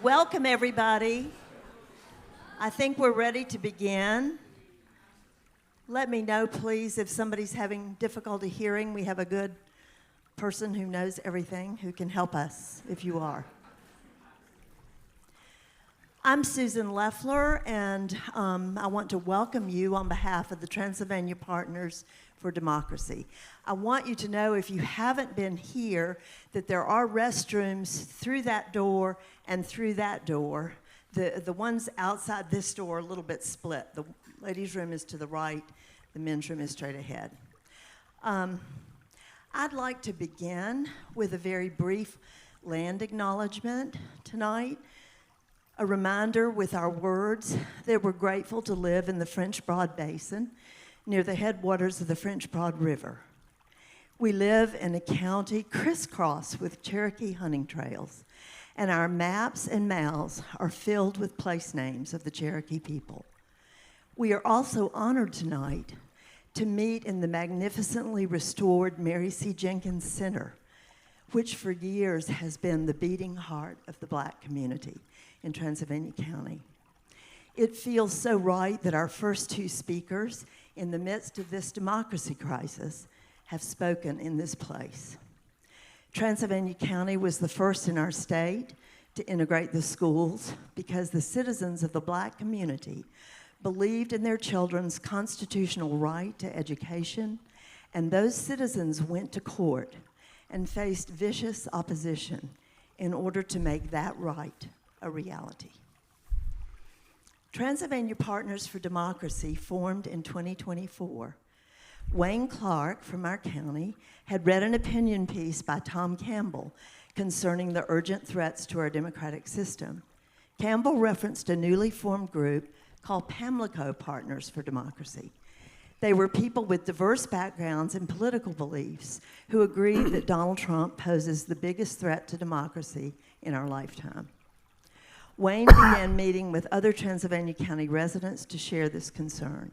Welcome, everybody. I think we're ready to begin. Let me know, please, if somebody's having difficulty hearing. We have a good person who knows everything who can help us, if you are. I'm Susan Leffler, and I want to welcome you on behalf of the Transylvania Partners for Democracy. I want you to know, if you haven't been here, that there are restrooms through that door and through that door. The ones outside this door are a little bit split. The ladies' room is to the right, the men's room is straight ahead. I'd like to begin with a very brief land acknowledgement tonight. A reminder with our words that we're grateful to live in the French Broad Basin near the headwaters of the French Broad River. We live in a county crisscrossed with Cherokee hunting trails, and our maps and malls are filled with place names of the Cherokee people. We are also honored tonight to meet in the magnificently restored Mary Jenkins Center, which for years has been the beating heart of the Black community in Transylvania County. It feels so right that our first two speakers, in the midst of this democracy crisis, have spoken in this place. Transylvania County was the first in our state to integrate the schools because the citizens of the Black community believed in their children's constitutional right to education, and those citizens went to court and faced vicious opposition in order to make that right a reality. Transylvania Partners for Democracy formed in 2024. Wayne Clark from our county had read an opinion piece by Tom Campbell concerning the urgent threats to our democratic system. Campbell referenced a newly formed group called Pamlico Partners for Democracy. They were people with diverse backgrounds and political beliefs who agreed that Donald Trump poses the biggest threat to democracy in our lifetime. Wayne began meeting with other Transylvania County residents to share this concern.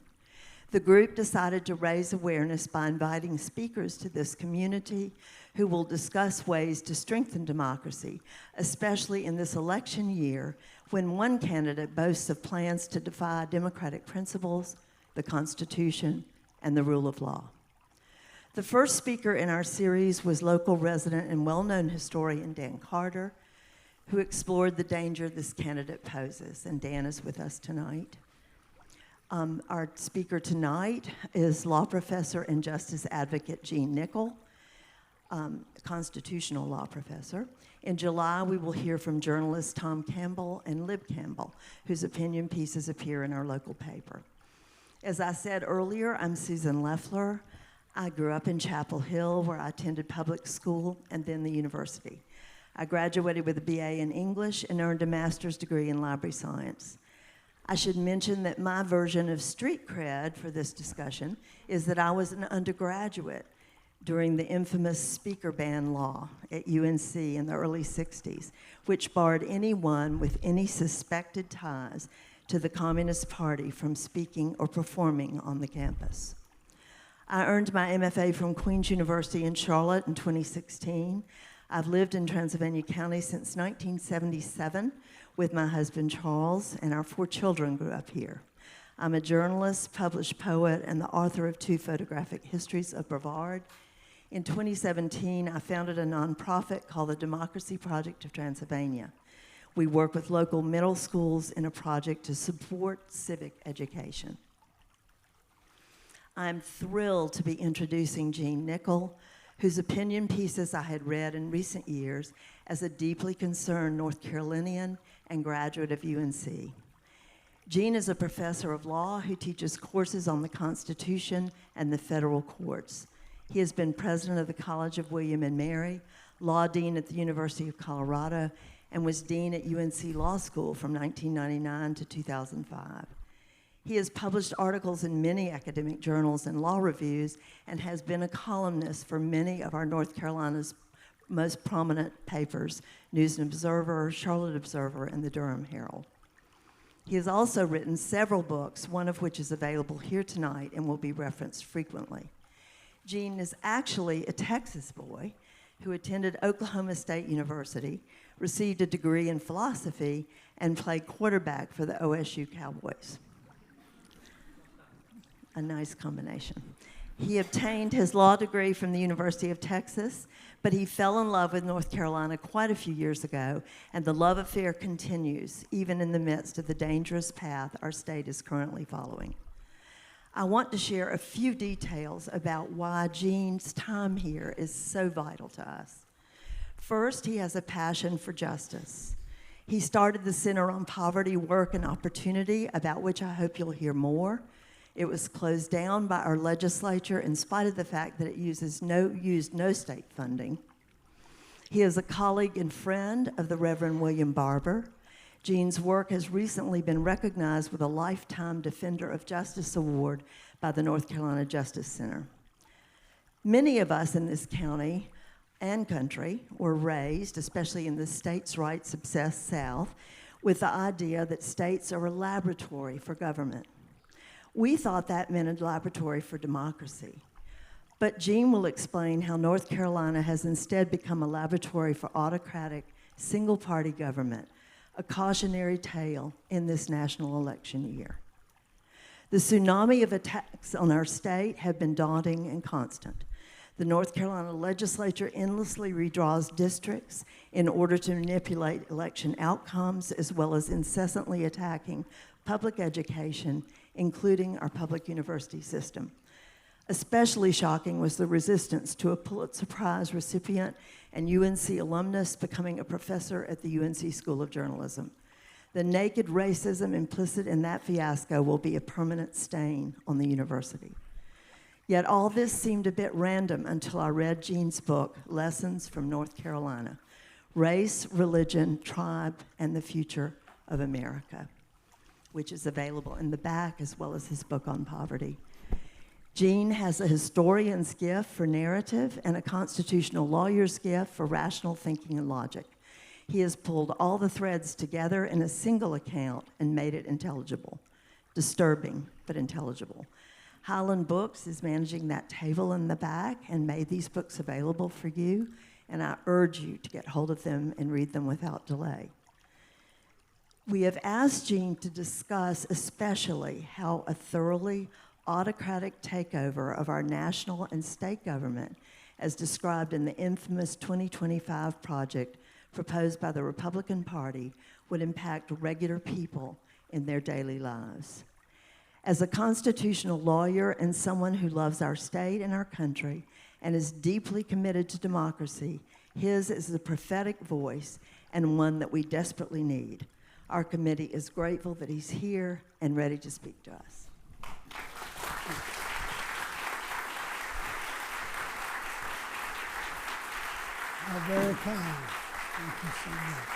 The group decided to raise awareness by inviting speakers to this community who will discuss ways to strengthen democracy, especially in this election year when one candidate boasts of plans to defy democratic principles, the Constitution, and the rule of law. The first speaker in our series was local resident and well-known historian Dan Carter, who explored the danger this candidate poses, and Dan is with us tonight. Our speaker tonight is law professor and justice advocate Gene Nichol, constitutional law professor. In July, we will hear from journalists Tom Campbell and Lib Campbell, whose opinion pieces appear in our local paper. As I said earlier, I'm Susan Leffler. I grew up in Chapel Hill, where I attended public school and then the university. I graduated with a BA in English and earned a master's degree in library science. I should mention that my version of street cred for this discussion is that I was an undergraduate during the infamous speaker ban law at UNC in the early 60s, which barred anyone with any suspected ties to the Communist Party from speaking or performing on the campus. I earned my MFA from Queen's University in Charlotte in 2016. I've lived in Transylvania County since 1977 with my husband Charles, and our 4 children grew up here. I'm a journalist, published poet, and the author of 2 photographic histories of Brevard. In 2017, I founded a nonprofit called the Democracy Project of Transylvania. We work with local middle schools in a project to support civic education. I'm thrilled to be introducing Gene Nichol, whose opinion pieces I had read in recent years as a deeply concerned North Carolinian and graduate of UNC. Gene is a professor of law who teaches courses on the Constitution and the federal courts. He has been president of the College of William and Mary, law dean at the University of Colorado, and was dean at UNC Law School from 1999 to 2005. He has published articles in many academic journals and law reviews and has been a columnist for many of our North Carolina's most prominent papers, News and Observer, Charlotte Observer, and the Durham Herald. He has also written several books, one of which is available here tonight and will be referenced frequently. Gene is actually a Texas boy who attended Oklahoma State University, received a degree in philosophy, and played quarterback for the OSU Cowboys. A nice combination. He obtained his law degree from the University of Texas, but he fell in love with North Carolina quite a few years ago, and the love affair continues, even in the midst of the dangerous path our state is currently following. I want to share a few details about why Gene's time here is so vital to us. First, he has a passion for justice. He started the Center on Poverty, Work, and Opportunity, about which I hope you'll hear more. It was closed down by our legislature in spite of the fact that it used no state funding. He is a colleague and friend of the Reverend William Barber. Gene's work has recently been recognized with a Lifetime Defender of Justice Award by the North Carolina Justice Center. Many of us in this county and country were raised, especially in the states' rights-obsessed South, with the idea that states are a laboratory for government. We thought that meant a laboratory for democracy. But Gene will explain how North Carolina has instead become a laboratory for autocratic, single-party government, a cautionary tale in this national election year. The tsunami of attacks on our state have been daunting and constant. The North Carolina legislature endlessly redraws districts in order to manipulate election outcomes, as well as incessantly attacking public education, including our public university system. Especially shocking was the resistance to a Pulitzer Prize recipient and UNC alumnus becoming a professor at the UNC School of Journalism. The naked racism implicit in that fiasco will be a permanent stain on the university. Yet all this seemed a bit random until I read Gene's book, Lessons from North Carolina: Race, Religion, Tribe, and the Future of America, which is available in the back, as well as his book on poverty. Gene has a historian's gift for narrative and a constitutional lawyer's gift for rational thinking and logic. He has pulled all the threads together in a single account and made it intelligible. Disturbing, but intelligible. Highland Books is managing that table in the back and made these books available for you, and I urge you to get hold of them and read them without delay. We have asked Gene to discuss especially how a thoroughly autocratic takeover of our national and state government, as described in the infamous 2025 project proposed by the Republican Party, would impact regular people in their daily lives. As a constitutional lawyer and someone who loves our state and our country and is deeply committed to democracy, his is a prophetic voice and one that we desperately need. Our committee is grateful that he's here and ready to speak to us. How very kind. Thank you so much.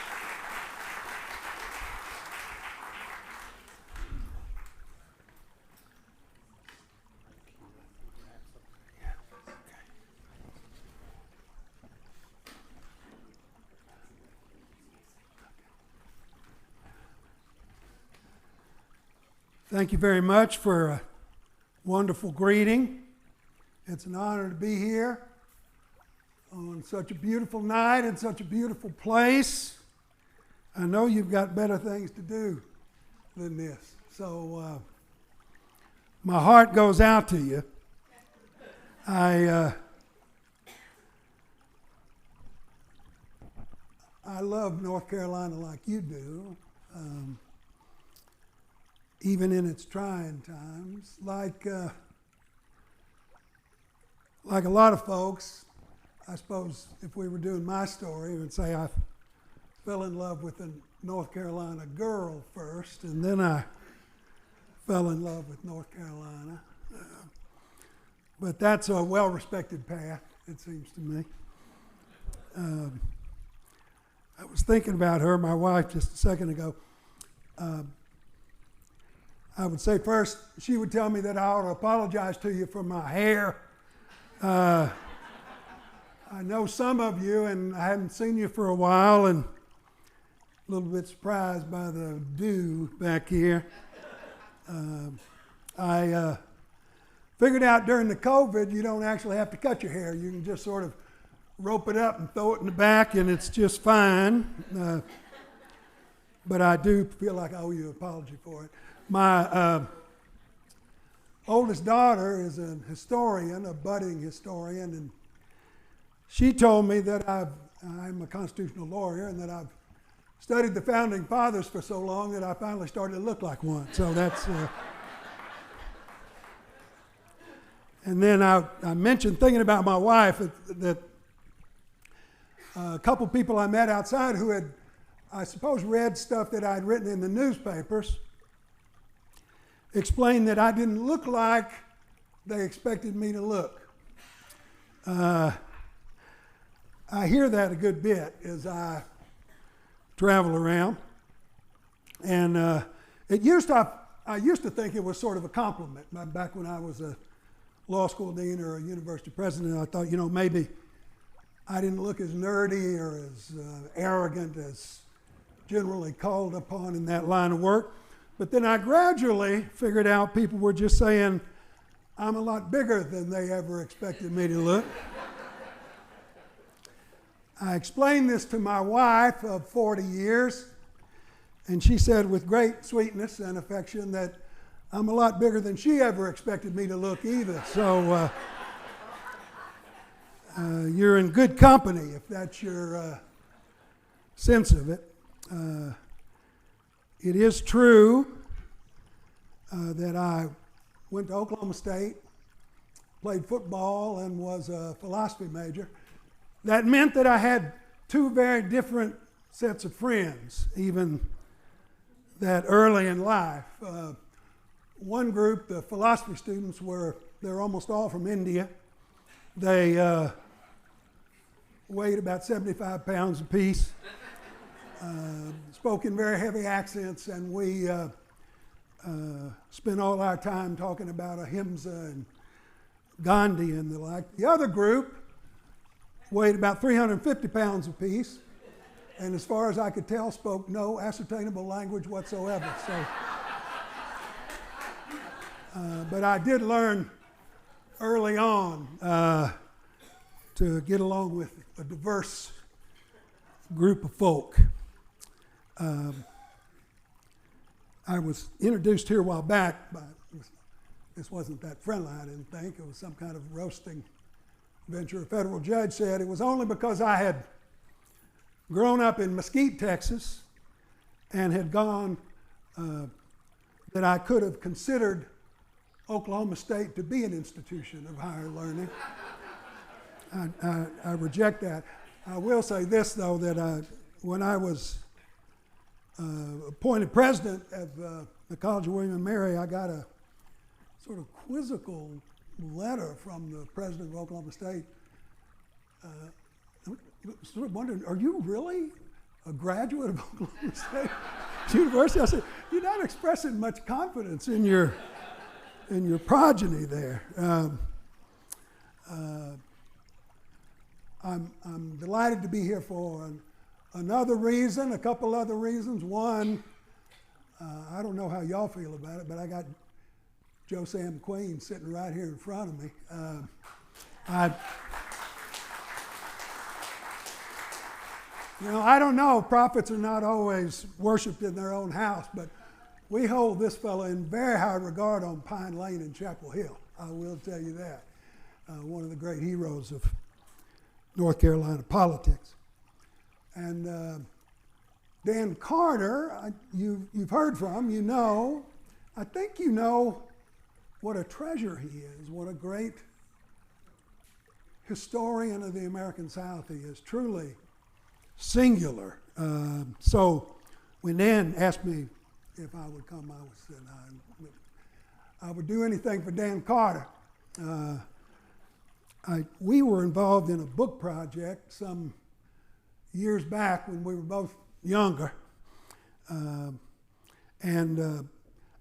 Thank you very much for a wonderful greeting. It's an honor to be here on such a beautiful night in such a beautiful place. I know you've got better things to do than this. So my heart goes out to you. I love North Carolina like you do. Even in its trying times, like a lot of folks, I suppose if we were doing my story, we would say I fell in love with a North Carolina girl first, and then I fell in love with North Carolina. But that's a well-respected path, it seems to me. I was thinking about her, my wife, just a second ago. I would say first, she would tell me that I ought to apologize to you for my hair. I know some of you, and I hadn't seen you for a while, and a little bit surprised by the dew back here. I figured out during the COVID, you don't actually have to cut your hair. You can just sort of rope it up and throw it in the back, and it's just fine. But I do feel like I owe you an apology for it. My oldest daughter is a historian, a budding historian, and she told me that I'm a constitutional lawyer and that I've studied the founding fathers for so long that I finally started to look like one. So that's. And then I mentioned, thinking about my wife, that a couple people I met outside who had, I suppose, read stuff that I'd written in the newspapers, explained that I didn't look like they expected me to look. I hear that a good bit as I travel around, and I used to think it was sort of a compliment. Back when I was a law school dean or a university president, I thought, maybe I didn't look as nerdy or as arrogant as generally called upon in that line of work. But then I gradually figured out people were just saying I'm a lot bigger than they ever expected me to look. I explained this to my wife of 40 years, and she said with great sweetness and affection that I'm a lot bigger than she ever expected me to look either. So you're in good company if that's your sense of it. It is true that I went to Oklahoma State, played football, and was a philosophy major. That meant that I had two very different sets of friends, even that early in life. One group, the philosophy students, they're almost all from India. They weighed about 75 pounds apiece, spoke in very heavy accents, and we spent all our time talking about Ahimsa and Gandhi and the like. The other group weighed about 350 pounds apiece, and as far as I could tell, spoke no ascertainable language whatsoever. So, but I did learn early on to get along with a diverse group of folk. I was introduced here a while back, but this wasn't that friendly, I didn't think. It was some kind of roasting venture. A federal judge said it was only because I had grown up in Mesquite, Texas, and had gone that I could have considered Oklahoma State to be an institution of higher learning. I reject that. I will say this, though, that when I was appointed president of the College of William and Mary, I got a sort of quizzical letter from the president of Oklahoma State. Sort of wondering, are you really a graduate of Oklahoma State University? I said, you're not expressing much confidence in your progeny there. I'm delighted to be here for another reason, a couple other reasons. One, I don't know how y'all feel about it, but I got Joe Sam Queen sitting right here in front of me. I don't know, prophets are not always worshiped in their own house, but we hold this fellow in very high regard on Pine Lane and Chapel Hill. I will tell you that. One of the great heroes of North Carolina politics. And Dan Carter, you've heard from, I think you know what a treasure he is, what a great historian of the American South he is, truly singular. So when Dan asked me if I would come, I would do anything for Dan Carter. We were involved in a book project some years back when we were both younger. And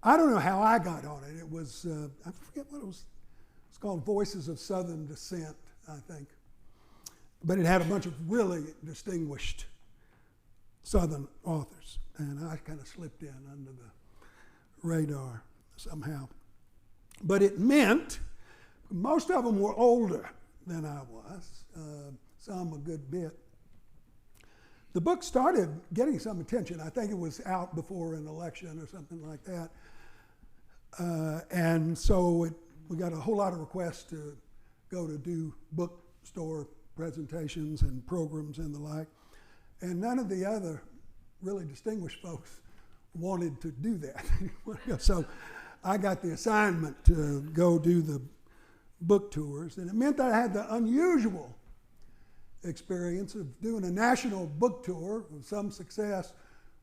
I don't know how I got on it. It was, I forget what it was. It's called Voices of Southern Descent, I think. But it had a bunch of really distinguished Southern authors. And I kind of slipped in under the radar somehow. But it meant most of them were older than I was. some a good bit. The book started getting some attention. I think it was out before an election or something like that. And so we got a whole lot of requests to go to do bookstore presentations and programs and the like. And none of the other really distinguished folks wanted to do that. So I got the assignment to go do the book tours. And it meant that I had the unusual experience of doing a national book tour with some success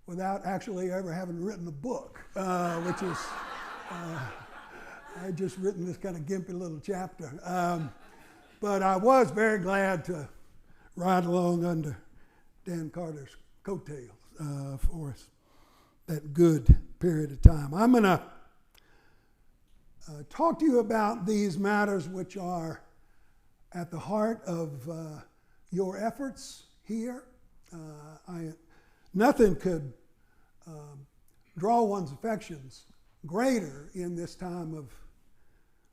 without actually ever having written a book, which is, I just written this kind of gimpy little chapter. But I was very glad to ride along under Dan Carter's coattails for us that good period of time. I'm going to talk to you about these matters which are at the heart of your efforts here. Nothing could draw one's affections greater in this time of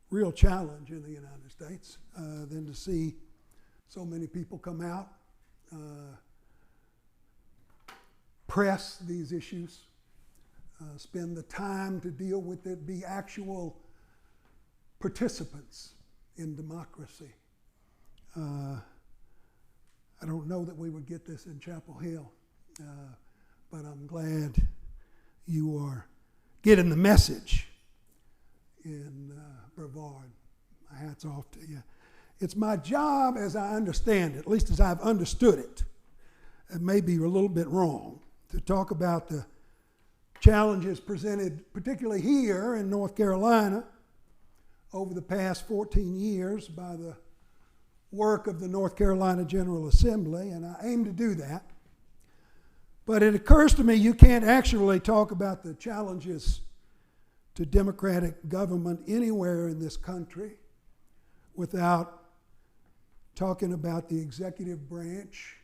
real challenge in the United States than to see so many people come out, press these issues, spend the time to deal with it, be actual participants in democracy. I don't know that we would get this in Chapel Hill, but I'm glad you are getting the message in Brevard. My hat's off to you. It's my job, as I understand it, at least as I've understood it, it may be a little bit wrong, to talk about the challenges presented, particularly here in North Carolina, over the past 14 years by the work of the North Carolina General Assembly, and I aim to do that. But it occurs to me you can't actually talk about the challenges to democratic government anywhere in this country without talking about the executive branch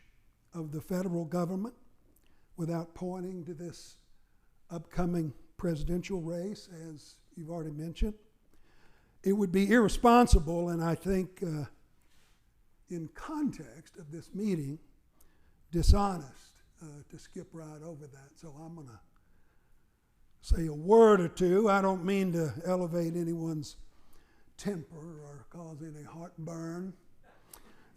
of the federal government, without pointing to this upcoming presidential race, as you've already mentioned. It would be irresponsible, and I think in context of this meeting, dishonest to skip right over that. So I'm going to say a word or two. I don't mean to elevate anyone's temper or cause any heartburn,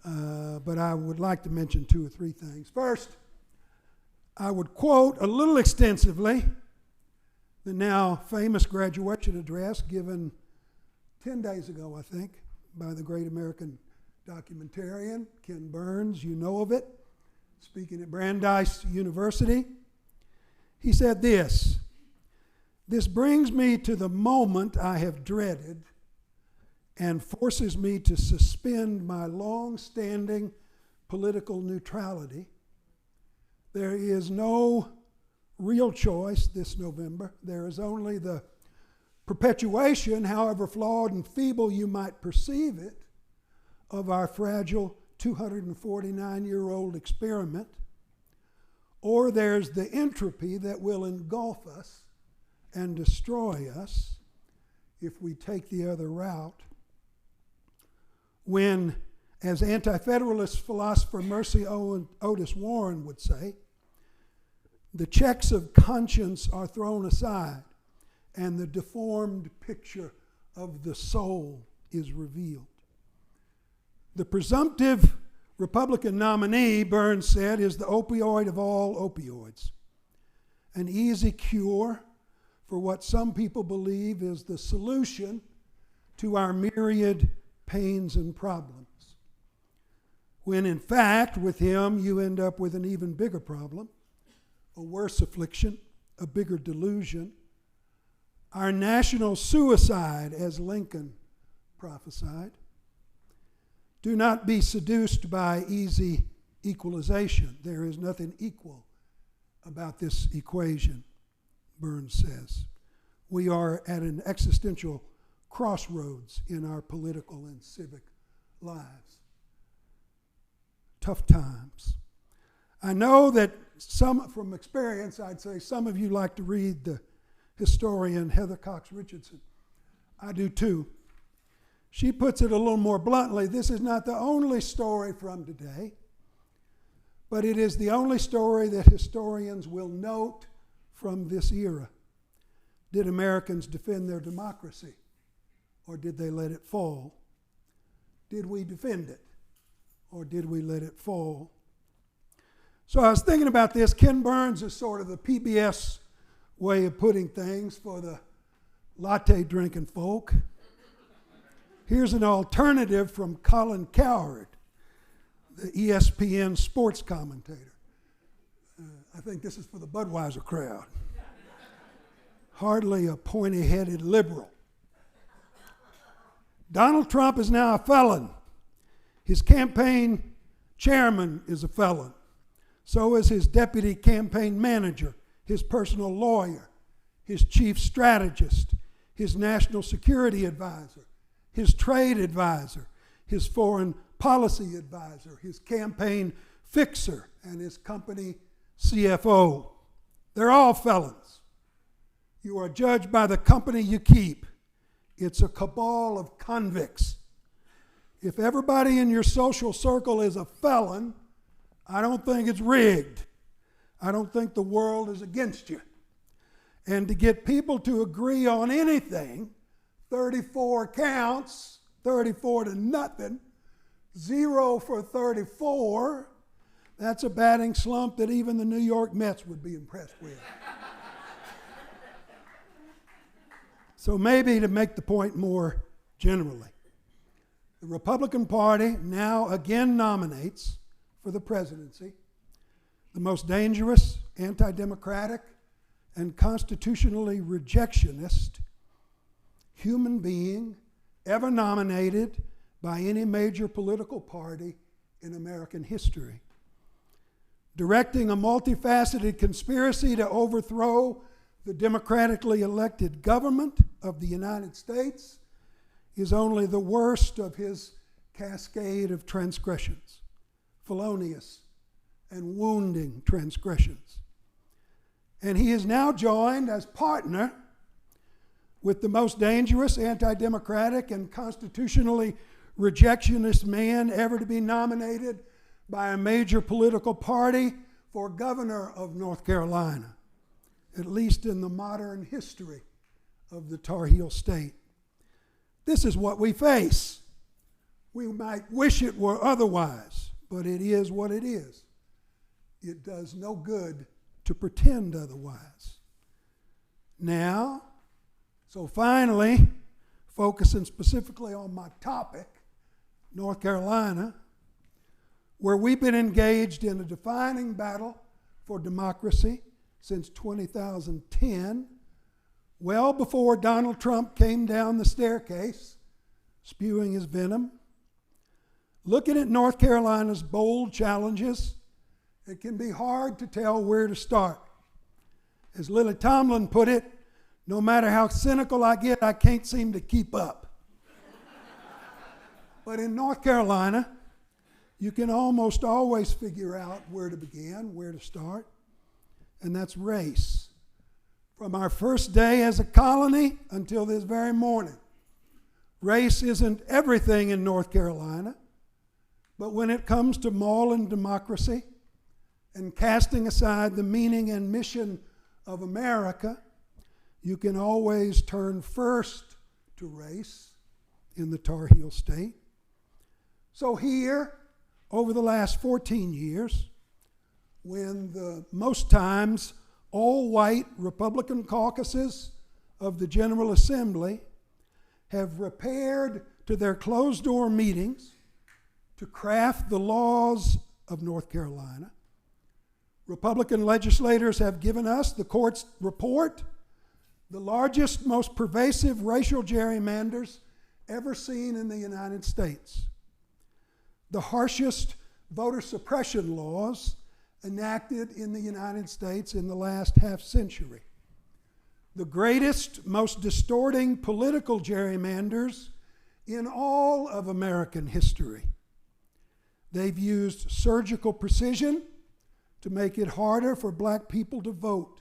but I would like to mention 2 or 3 things. First, I would quote a little extensively the now famous graduation address given 10 days ago, I think, by the great American documentarian Ken Burns. You know of it, speaking at Brandeis University. He said this: "This brings me to the moment I have dreaded and forces me to suspend my long-standing political neutrality. There is no real choice this November. There is only the perpetuation, however flawed and feeble you might perceive it, of our fragile 249-year-old experiment, or there's the entropy that will engulf us and destroy us if we take the other route. When, as anti-federalist philosopher Mercy Otis Warren would say, the checks of conscience are thrown aside and the deformed picture of the soul is revealed." The presumptive Republican nominee, Burns said, is the opioid of all opioids, an easy cure for what some people believe is the solution to our myriad pains and problems, when in fact with him you end up with an even bigger problem, a worse affliction, a bigger delusion, our national suicide, as Lincoln prophesied. Do not be seduced by easy equalization. There is nothing equal about this equation, Burns says. We are at an existential crossroads in our political and civic lives. Tough times. I know that from experience, I'd say some of you like to read the historian Heather Cox Richardson. I do too. She puts it a little more bluntly. This is not the only story from today, but it is the only story that historians will note from this era. Did Americans defend their democracy, or did they let it fall? Did we defend it, or did we let it fall? So I was thinking about this. Ken Burns is sort of the PBS way of putting things for the latte drinking folk. Here's an alternative from Colin Cowherd, the ESPN sports commentator. I think this is for the Budweiser crowd. Hardly a pointy-headed liberal. Donald Trump is now a felon. His campaign chairman is a felon. So is his deputy campaign manager, his personal lawyer, his chief strategist, his national security advisor, his trade advisor, his foreign policy advisor, his campaign fixer, and his company CFO. They're all felons. You are judged by the company you keep. It's a cabal of convicts. If everybody in your social circle is a felon, I don't think it's rigged. I don't think the world is against you. And to get people to agree on anything, 34 counts, 34 to nothing, 0 for 34, that's a batting slump that even the New York Mets would be impressed with. So maybe to make the point more generally, the Republican Party now again nominates for the presidency the most dangerous, anti-democratic, and constitutionally rejectionist human being ever nominated by any major political party in American history. Directing a multifaceted conspiracy to overthrow the democratically elected government of the United States is only the worst of his cascade of transgressions, felonious and wounding transgressions. And he is now joined as partner with the most dangerous, anti-democratic, and constitutionally rejectionist man ever to be nominated by a major political party for governor of North Carolina, at least in the modern history of the Tar Heel State. This is what we face. We might wish it were otherwise, but it is what it is. It does no good to pretend otherwise. Now, so finally, focusing specifically on my topic, North Carolina, where we've been engaged in a defining battle for democracy since 2010, well before Donald Trump came down the staircase spewing his venom. Looking at North Carolina's bold challenges, it can be hard to tell where to start. As Lily Tomlin put it, no matter how cynical I get, I can't seem to keep up. But in North Carolina, you can almost always figure out where to begin, where to start, and that's race. From our first day as a colony until this very morning, race isn't everything in North Carolina, but when it comes to mauling democracy and casting aside the meaning and mission of America, you can always turn first to race in the Tar Heel State. So here, over the last 14 years, when the most times all-white Republican caucuses of the General Assembly have repaired to their closed-door meetings to craft the laws of North Carolina, Republican legislators have given us, the court's report, the largest, most pervasive racial gerrymanders ever seen in the United States. The harshest voter suppression laws enacted in the United States in the last half century. The greatest, most distorting political gerrymanders in all of American history. They've used surgical precision to make it harder for black people to vote.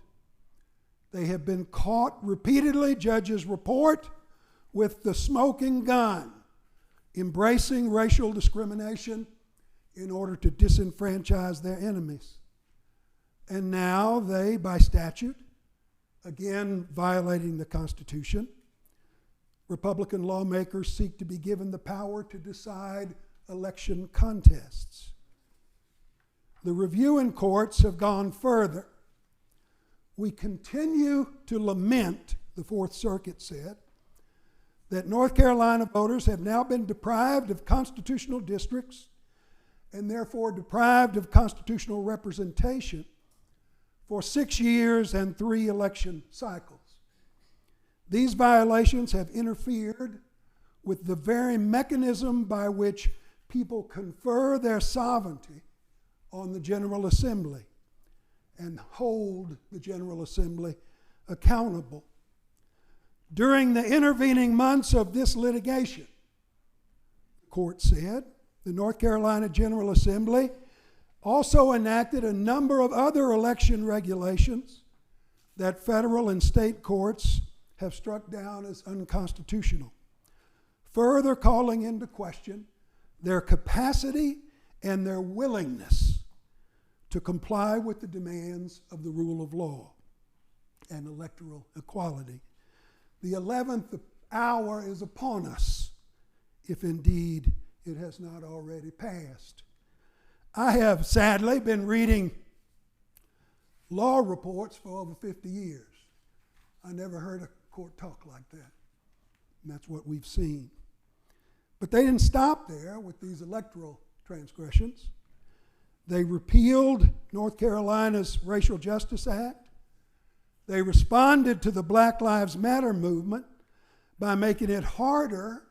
They have been caught repeatedly, judges report, with the smoking gun embracing racial discrimination in order to disenfranchise their enemies. And now they, by statute, again violating the Constitution, Republican lawmakers seek to be given the power to decide election contests. The reviewing courts have gone further. We continue to lament, the Fourth Circuit said, that North Carolina voters have now been deprived of constitutional districts and therefore deprived of constitutional representation for 6 years and 3 election cycles. These violations have interfered with the very mechanism by which people confer their sovereignty on the General Assembly and hold the General Assembly accountable. During the intervening months of this litigation, the court said, the North Carolina General Assembly also enacted a number of other election regulations that federal and state courts have struck down as unconstitutional, further calling into question their capacity and their willingness to comply with the demands of the rule of law and electoral equality. The 11th hour is upon us, if indeed it has not already passed. I have sadly been reading law reports for over 50 years. I never heard a court talk like that. And that's what we've seen. But they didn't stop there with these electoral transgressions. They repealed North Carolina's Racial Justice Act. They responded to the Black Lives Matter movement by making it harder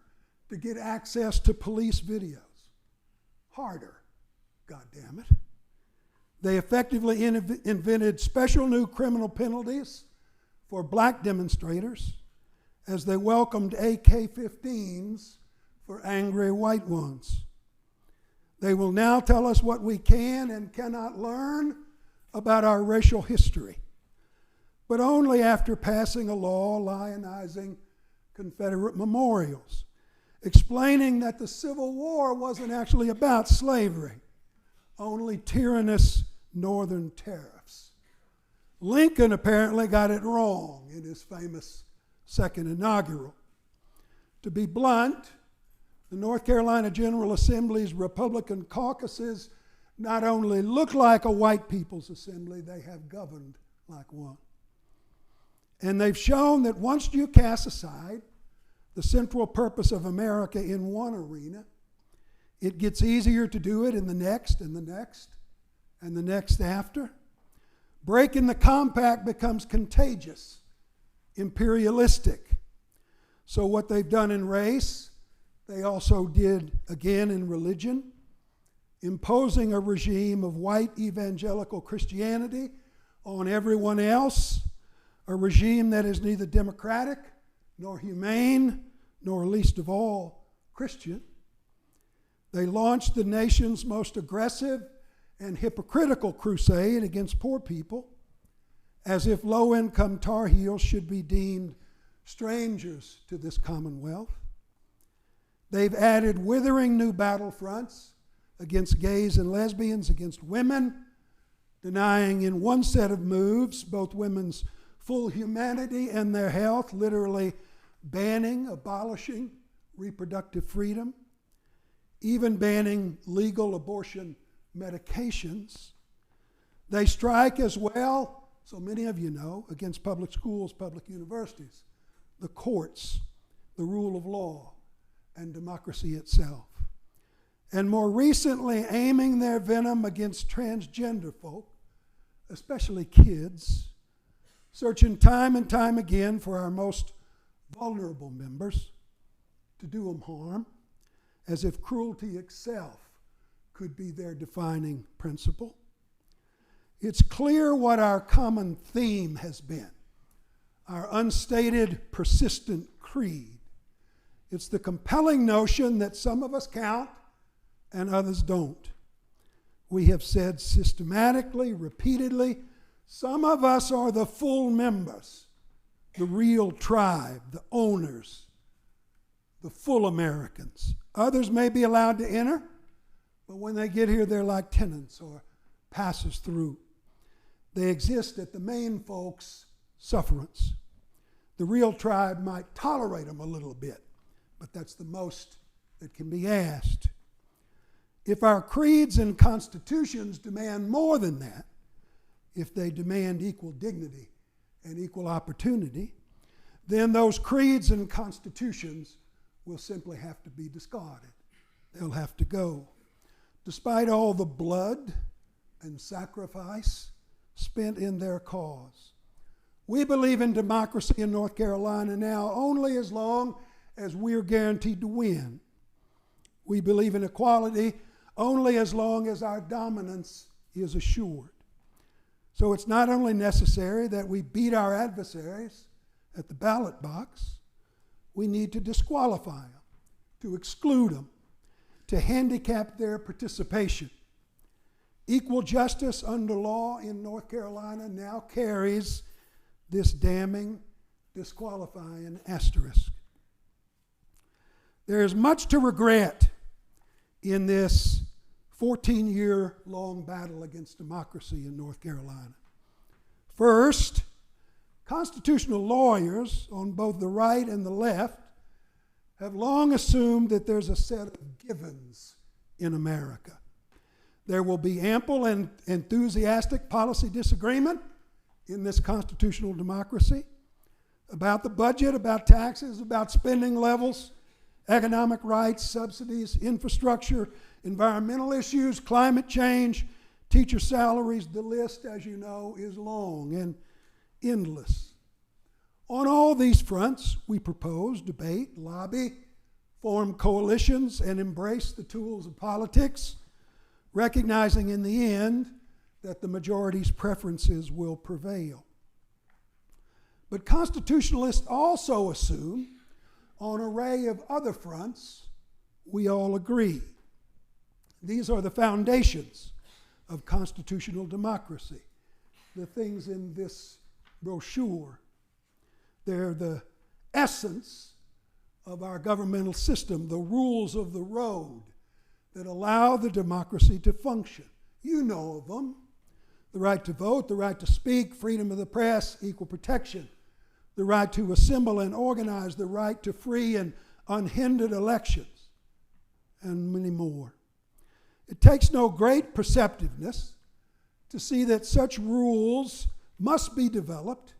to get access to police videos. Harder, God damn it. They effectively invented special new criminal penalties for black demonstrators as they welcomed AK-15s for angry white ones. They will now tell us what we can and cannot learn about our racial history, but only after passing a law lionizing Confederate memorials, explaining that the Civil War wasn't actually about slavery, only tyrannous northern tariffs. Lincoln apparently got it wrong in his famous second inaugural. To be blunt, the North Carolina General Assembly's Republican caucuses not only look like a white people's assembly, they have governed like one. And they've shown that once you cast aside the central purpose of America in one arena, it gets easier to do it in the next and the next and the next after. Breaking the compact becomes contagious, imperialistic. So what they've done in race, they also did again in religion, imposing a regime of white evangelical Christianity on everyone else, a regime that is neither democratic nor humane, nor least of all Christian. They launched the nation's most aggressive and hypocritical crusade against poor people, as if low-income Tar Heels should be deemed strangers to this commonwealth. They've added withering new battlefronts against gays and lesbians, against women, denying in one set of moves both women's full humanity and their health, literally banning, abolishing reproductive freedom, even banning legal abortion medications. They strike as well, so many of you know, against public schools, public universities, the courts, the rule of law, and democracy itself. And more recently, aiming their venom against transgender folk, especially kids, searching time and time again for our most vulnerable members to do them harm, as if cruelty itself could be their defining principle. It's clear what our common theme has been, our unstated, persistent creed. It's the compelling notion that some of us count and others don't. We have said systematically, repeatedly, some of us are the full members, the real tribe, the owners, the full Americans. Others may be allowed to enter, but when they get here, they're like tenants or passers through. They exist at the main folks' sufferance. The real tribe might tolerate them a little bit, but that's the most that can be asked. If our creeds and constitutions demand more than that, if they demand equal dignity and equal opportunity, then those creeds and constitutions will simply have to be discarded. They'll have to go. Despite all the blood and sacrifice spent in their cause. We believe in democracy in North Carolina now only as long as we're guaranteed to win. We believe in equality only as long as our dominance is assured. So it's not only necessary that we beat our adversaries at the ballot box, we need to disqualify them, to exclude them, to handicap their participation. Equal justice under law in North Carolina now carries this damning, disqualifying asterisk. There is much to regret in this 14-year-long battle against democracy in North Carolina. First, constitutional lawyers on both the right and the left have long assumed that there's a set of givens in America. There will be ample and enthusiastic policy disagreement in this constitutional democracy about the budget, about taxes, about spending levels, economic rights, subsidies, infrastructure, environmental issues, climate change, teacher salaries. The list, as you know, is long and endless. On all these fronts, we propose, debate, lobby, form coalitions, and embrace the tools of politics, recognizing in the end that the majority's preferences will prevail. But constitutionalists also assume, on an array of other fronts, we all agree. These are the foundations of constitutional democracy, the things in this brochure. They're the essence of our governmental system, the rules of the road that allow the democracy to function. You know of them. The right to vote, the right to speak, freedom of the press, equal protection, the right to assemble and organize, the right to free and unhindered elections, and many more. It takes no great perceptiveness to see that such rules must be developed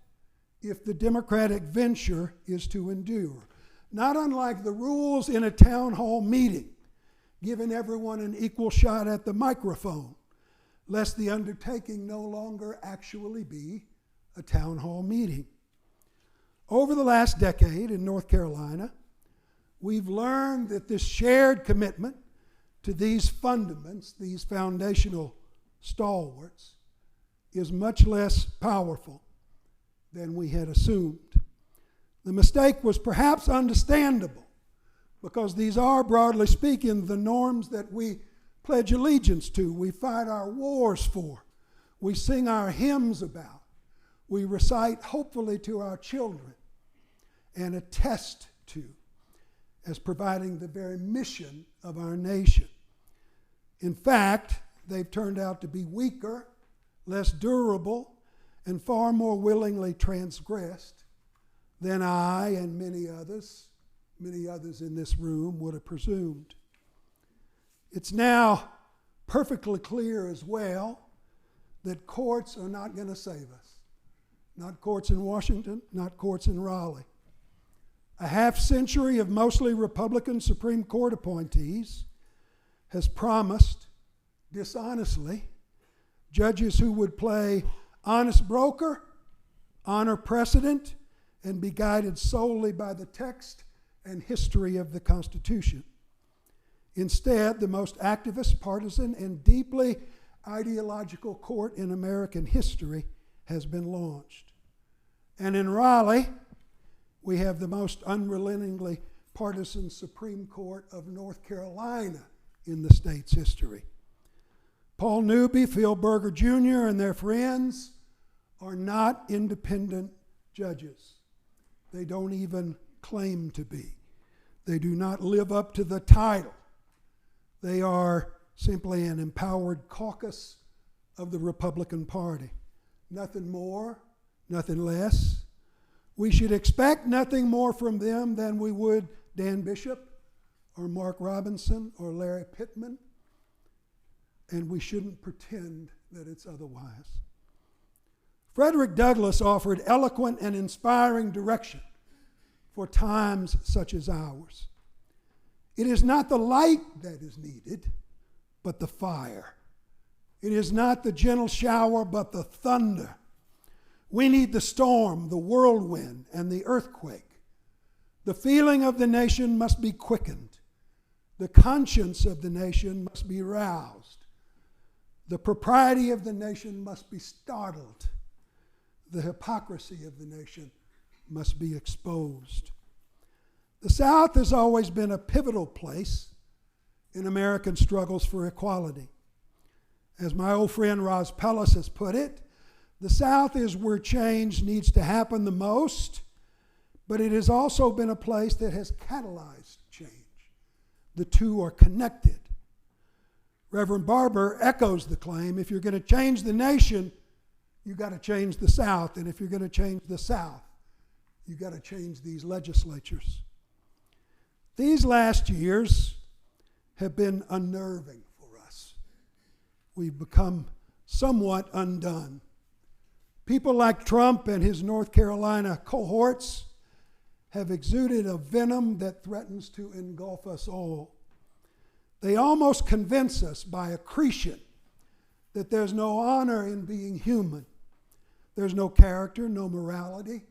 if the democratic venture is to endure. Not unlike the rules in a town hall meeting, giving everyone an equal shot at the microphone, lest the undertaking no longer actually be a town hall meeting. Over the last decade in North Carolina, we've learned that this shared commitment to these fundaments, these foundational stalwarts, is much less powerful than we had assumed. The mistake was perhaps understandable because these are, broadly speaking, the norms that we pledge allegiance to, we fight our wars for, we sing our hymns about, we recite hopefully to our children, and attest to as providing the very mission of our nation. In fact, they've turned out to be weaker, less durable, and far more willingly transgressed than I and many others in this room would have presumed. It's now perfectly clear as well that courts are not going to save us. Not courts in Washington, not courts in Raleigh. A half century of mostly Republican Supreme Court appointees has promised, dishonestly, judges who would play honest broker, honor precedent, and be guided solely by the text and history of the Constitution. Instead, the most activist, partisan, and deeply ideological court in American history has been launched. And in Raleigh, we have the most unrelentingly partisan Supreme Court of North Carolina in the state's history. Paul Newby, Phil Berger Jr., and their friends are not independent judges. They don't even claim to be. They do not live up to the title. They are simply an empowered caucus of the Republican Party. Nothing more, nothing less. We should expect nothing more from them than we would Dan Bishop or Mark Robinson or Larry Pittman, and we shouldn't pretend that it's otherwise. Frederick Douglass offered eloquent and inspiring direction for times such as ours. It is not the light that is needed, but the fire. It is not the gentle shower, but the thunder. We need the storm, the whirlwind, and the earthquake. The feeling of the nation must be quickened. The conscience of the nation must be roused. The propriety of the nation must be startled. The hypocrisy of the nation must be exposed. The South has always been a pivotal place in American struggles for equality. As my old friend Roz Pellis has put it, the South is where change needs to happen the most, but it has also been a place that has catalyzed change. The two are connected. Reverend Barber echoes the claim, if you're going to change the nation, you've got to change the South, and if you're going to change the South, you've got to change these legislatures. These last years have been unnerving for us. We've become somewhat undone. People like Trump and his North Carolina cohorts have exuded a venom that threatens to engulf us all. They almost convince us by accretion that there's no honor in being human. There's no character, no morality,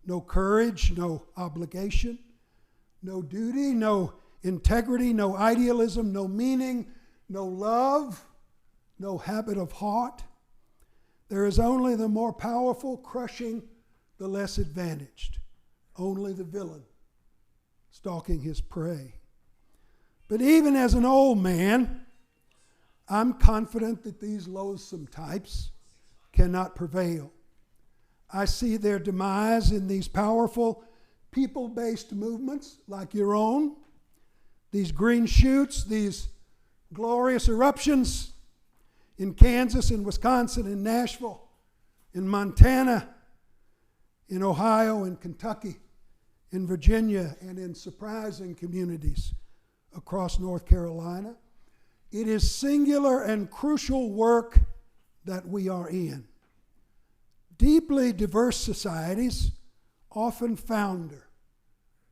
no courage, no obligation, no duty, no integrity, no idealism, no meaning, no love, no habit of heart. There is only the more powerful crushing the less advantaged, only the villain stalking his prey. But even as an old man, I'm confident that these loathsome types cannot prevail. I see their demise in these powerful people-based movements like your own, these green shoots, these glorious eruptions in Kansas, in Wisconsin, in Nashville, in Montana, in Ohio, in Kentucky, in Virginia, and in surprising communities across North Carolina. It is singular and crucial work that we are in. Deeply diverse societies often founder,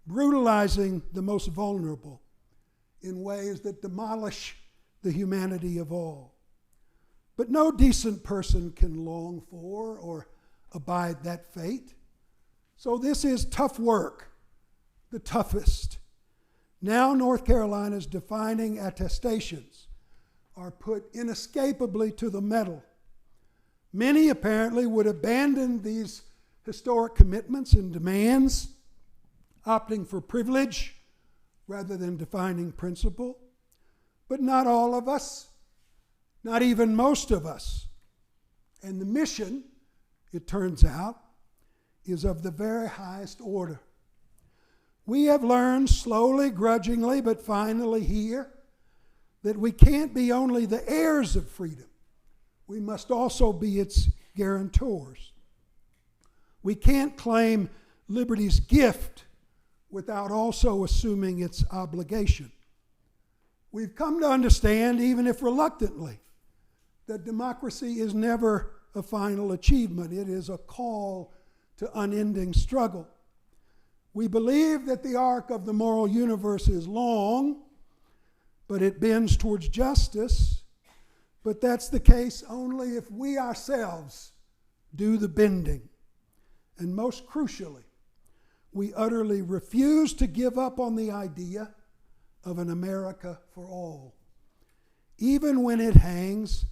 brutalizing the most vulnerable in ways that demolish the humanity of all. But no decent person can long for or abide that fate. So this is tough work, the toughest. Now North Carolina's defining attestations are put inescapably to the metal. Many apparently would abandon these historic commitments and demands, opting for privilege rather than defining principle. But not all of us, not even most of us. And the mission, it turns out, is of the very highest order. We have learned slowly, grudgingly, but finally here, that we can't be only the heirs of freedom. We must also be its guarantors. We can't claim liberty's gift without also assuming its obligation. We've come to understand, even if reluctantly, that democracy is never a final achievement. It is a call to unending struggle. We believe that the arc of the moral universe is long, but it bends towards justice. But that's the case only if we ourselves do the bending. And most crucially, we utterly refuse to give up on the idea of an America for all, even when it hangs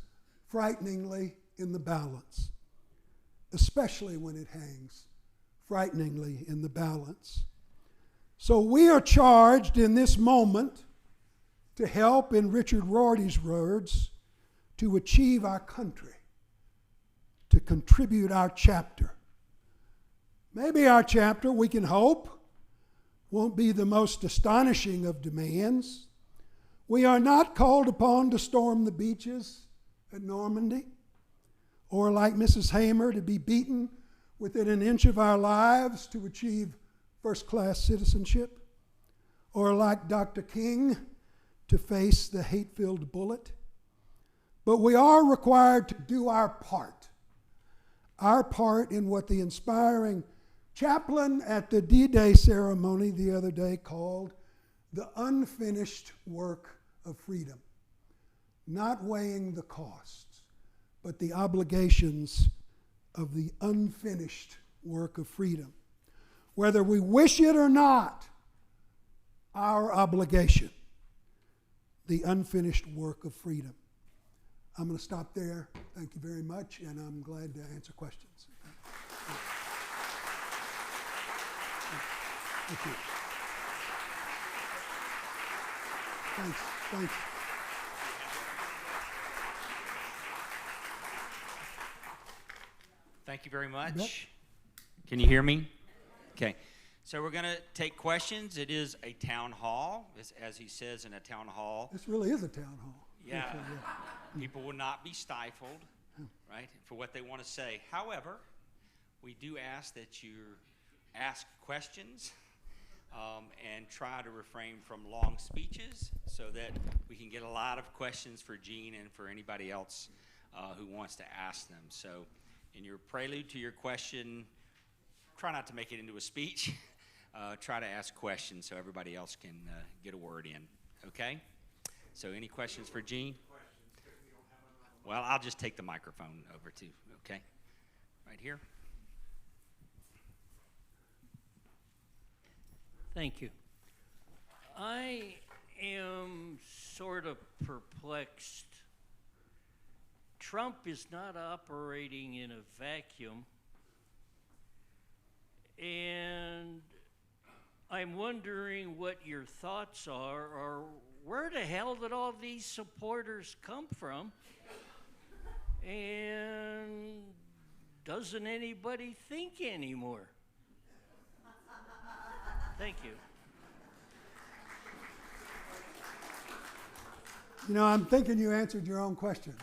frighteningly in the balance, especially when it hangs frighteningly in the balance. So we are charged in this moment to help, in Richard Rorty's words, to achieve our country, to contribute our chapter. Maybe our chapter, we can hope, won't be the most astonishing of demands. We are not called upon to storm the beaches at Normandy, or like Mrs. Hamer, to be beaten within an inch of our lives to achieve first-class citizenship, or like Dr. King, to face the hate-filled bullet. But we are required to do our part in what the inspiring chaplain at the D-Day ceremony the other day called the unfinished work of freedom. Not weighing the costs, but the obligations of the unfinished work of freedom. Whether we wish it or not, our obligation, the unfinished work of freedom. I'm going to stop there. Thank you very much, and I'm glad to answer questions. Thank you. Thanks. Thank you very much. Can you hear me? Okay. So we're going to take questions. It is a town hall, as he says in a town hall. This really is a town hall. Yeah. People will not be stifled, right, for what they want to say. However, we do ask that you ask questions and try to refrain from long speeches so that we can get a lot of questions for Gene and for anybody else who wants to ask them. So in your prelude to your question, try not to make it into a speech. Try to ask questions so everybody else can get a word in, okay? So any questions for Gene? Well, I'll just take the microphone over to, okay? Right here. Thank you. I am sort of perplexed. Trump is not operating in a vacuum, and I'm wondering what your thoughts are, or where the hell did all these supporters come from? And doesn't anybody think anymore? Thank you. You know, I'm thinking you answered your own question.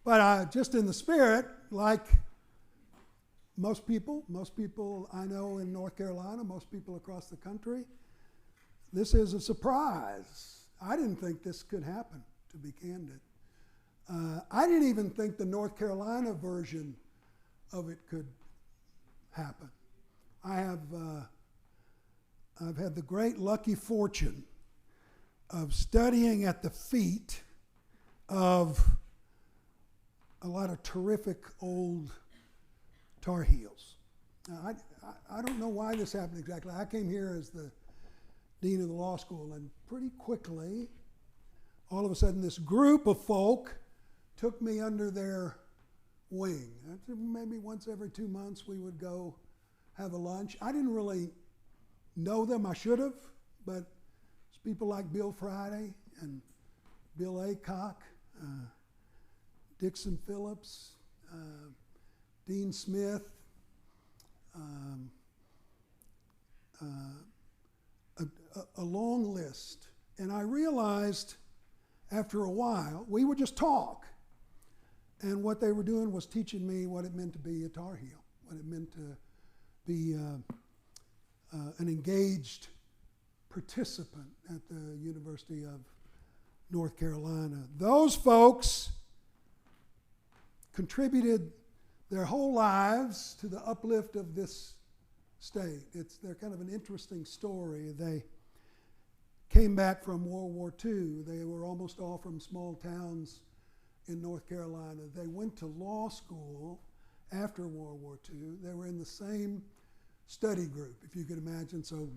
But just in the spirit, like most people I know in North Carolina, most people across the country, this is a surprise. I didn't think this could happen, to be candid. I didn't even think the North Carolina version of it could happen. I've had the great lucky fortune of studying at the feet of a lot of terrific old Tar Heels. Now, I don't know why this happened exactly. I came here as the dean of the law school, and pretty quickly, all of a sudden, this group of folk took me under their wing. Maybe once every 2 months, we would go have a lunch. I didn't really know them. I should have, but it's people like Bill Friday and Bill Aycock, Dixon Phillips, Dean Smith, a long list. And I realized after a while, we would just talk. And what they were doing was teaching me what it meant to be a Tar Heel, what it meant to be an engaged participant at the University of North Carolina. Those folks contributed their whole lives to the uplift of this state. They're kind of an interesting story. They came back from World War II. They were almost all from small towns in North Carolina. They went to law school after World War II. They were in the same study group, if you could imagine. So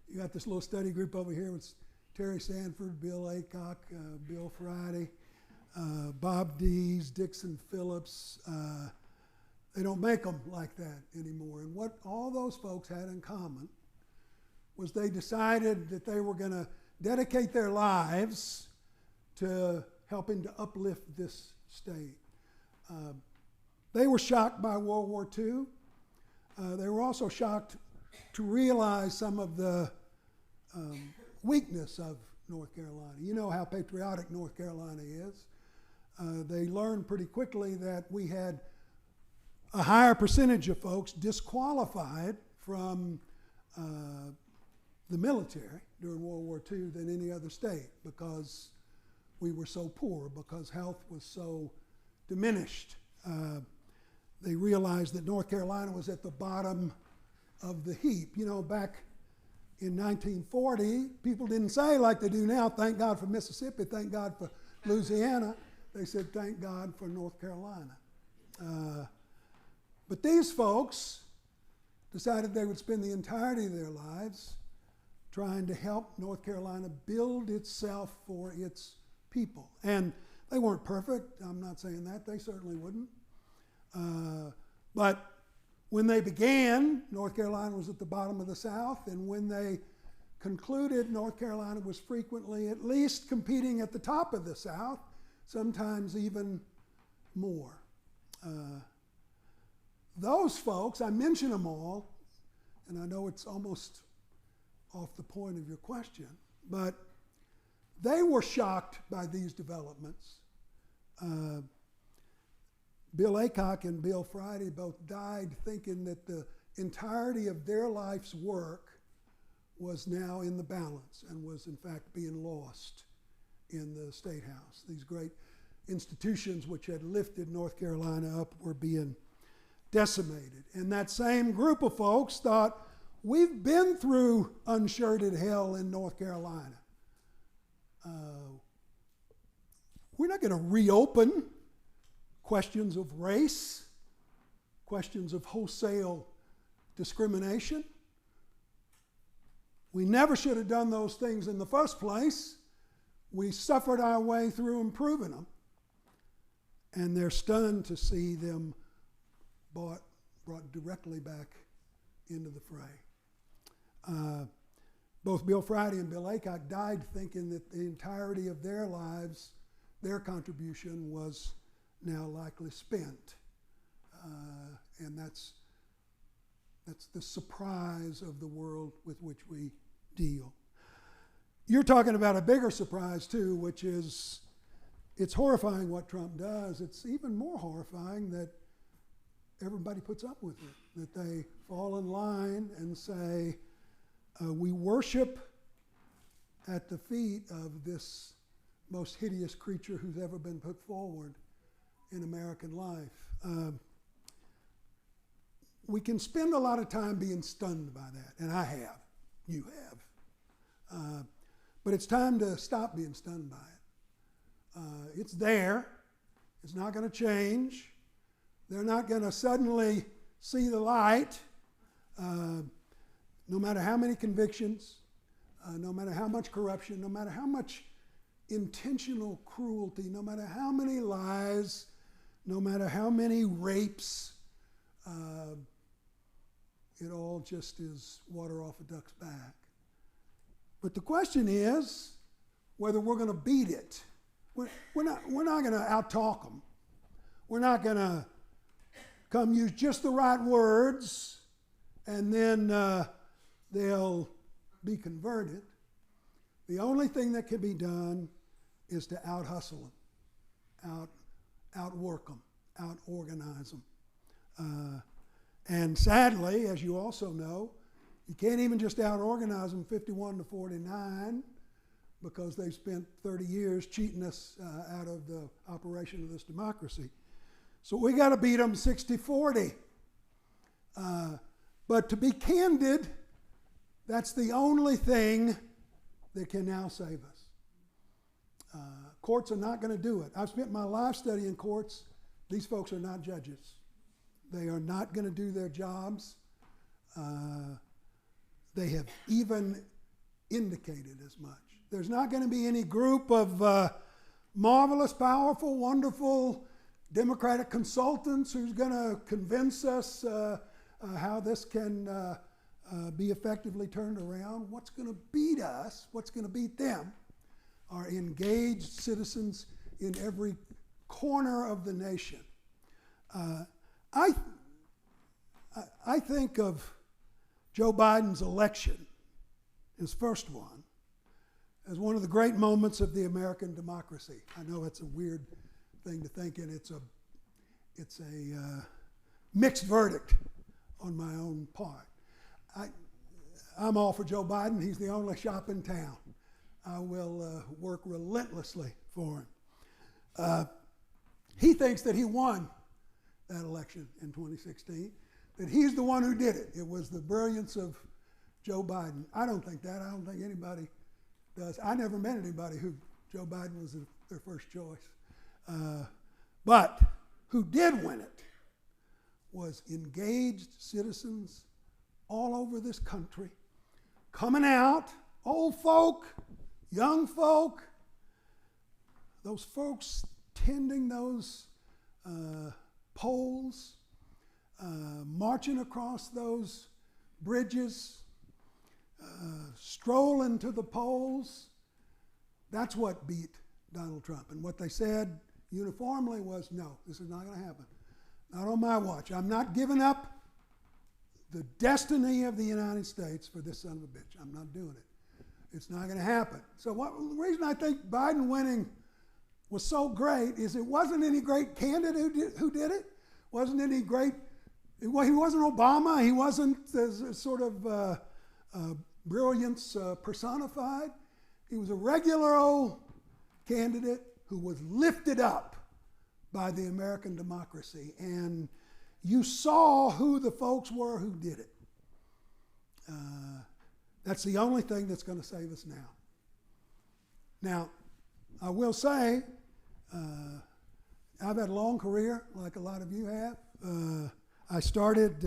you got this little study group over here with Terry Sanford, Bill Aycock, Bill Friday, Bob Dees, Dixon Phillips. They don't make them like that anymore. And what all those folks had in common was they decided that they were going to dedicate their lives to helping to uplift this state. They were shocked by World War II. They were also shocked to realize some of the weakness of North Carolina. You know how patriotic North Carolina is. They learned pretty quickly that we had a higher percentage of folks disqualified from the military during World War II than any other state because we were so poor, because health was so diminished. They realized that North Carolina was at the bottom of the heap. You know, back in 1940, people didn't say like they do now, thank God for Mississippi, thank God for Louisiana. They said, thank God for North Carolina. But these folks decided they would spend the entirety of their lives trying to help North Carolina build itself for its people. And they weren't perfect. I'm not saying that. They certainly wouldn't. But when they began, North Carolina was at the bottom of the South. And when they concluded, North Carolina was frequently at least competing at the top of the South, sometimes even more. Those folks, I mention them all, and I know it's almost off the point of your question, but they were shocked by these developments. Bill Aycock and Bill Friday both died thinking that the entirety of their life's work was now in the balance and was in fact being lost in the State House. These great institutions which had lifted North Carolina up were being decimated. And that same group of folks thought, we've been through unshirted hell in North Carolina. We're not going to reopen questions of race, questions of wholesale discrimination. We never should have done those things in the first place. We suffered our way through improving them. And they're stunned to see them brought directly back into the fray. Both Bill Friday and Bill Aycock died thinking that the entirety of their lives, their contribution was now likely spent. And that's the surprise of the world with which we deal. You're talking about a bigger surprise too, which is it's horrifying what Trump does. It's even more horrifying that everybody puts up with it, that they fall in line and say, we worship at the feet of this most hideous creature who's ever been put forward in American life. We can spend a lot of time being stunned by that, and I have, you have. But it's time to stop being stunned by it. It's there. It's not going to change. They're not going to suddenly see the light, no matter how many convictions, no matter how much corruption, no matter how much intentional cruelty, no matter how many lies, no matter how many rapes, it all just is water off a duck's back. But the question is whether we're going to beat it. We're not going to out-talk them. We're not going to come use just the right words and then they'll be converted. The only thing that can be done is to out-hustle them, outwork them, out-organize them. And sadly, as you also know, you can't even just out-organize them 51-49 because they've spent 30 years cheating us out of the operation of this democracy. So we got to beat them 60-40. But to be candid, that's the only thing that can now save us. Courts are not going to do it. I've spent my life studying courts. These folks are not judges. They are not going to do their jobs. They have even indicated as much. There's not going to be any group of marvelous, powerful, wonderful Democratic consultants who's going to convince us how this can be effectively turned around. What's going to beat us, what's going to beat them, are engaged citizens in every I think of Joe Biden's election, his first one, as one of the great moments of the American democracy. I know it's a weird thing to think, and it's a mixed verdict on my own part. I'm all for Joe Biden. He's the only shop in town. I will work relentlessly for him. He thinks that he won that election in 2016, that he's the one who did it. It was the brilliance of Joe Biden. I don't think that. I don't think anybody does. I never met anybody who Joe Biden was their first choice. But who did win it was engaged citizens all over this country, coming out, old folk, young folk, those folks tending those poles, marching across those bridges, strolling to the polls. That's what beat Donald Trump. And what they said uniformly was, no, this is not going to happen. Not on my watch. I'm not giving up the destiny of the United States for this son of a bitch. I'm not doing it. It's not going to happen. So the reason I think Biden winning was so great is it wasn't any great candidate who did it. Wasn't any great. He wasn't Obama. He wasn't sort of brilliance personified. He was a regular old candidate who was lifted up by the American democracy. And you saw who the folks were who did it. That's the only thing that's going to save us now. Now, I will say, I've had a long career, like a lot of you have. I started,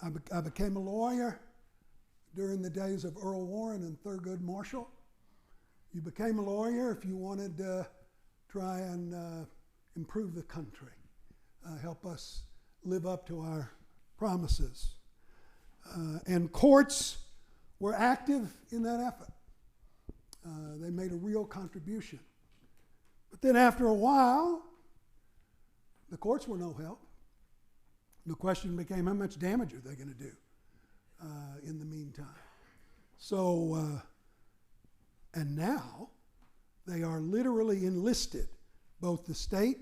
I became a lawyer during the days of Earl Warren and Thurgood Marshall. You became a lawyer if you wanted to try and improve the country, help us live up to our promises. And courts were active in that effort. They made a real contribution. But then after a while, the courts were no help. The question became, how much damage are they going to do in the meantime? So, and now they are literally enlisted. Both the state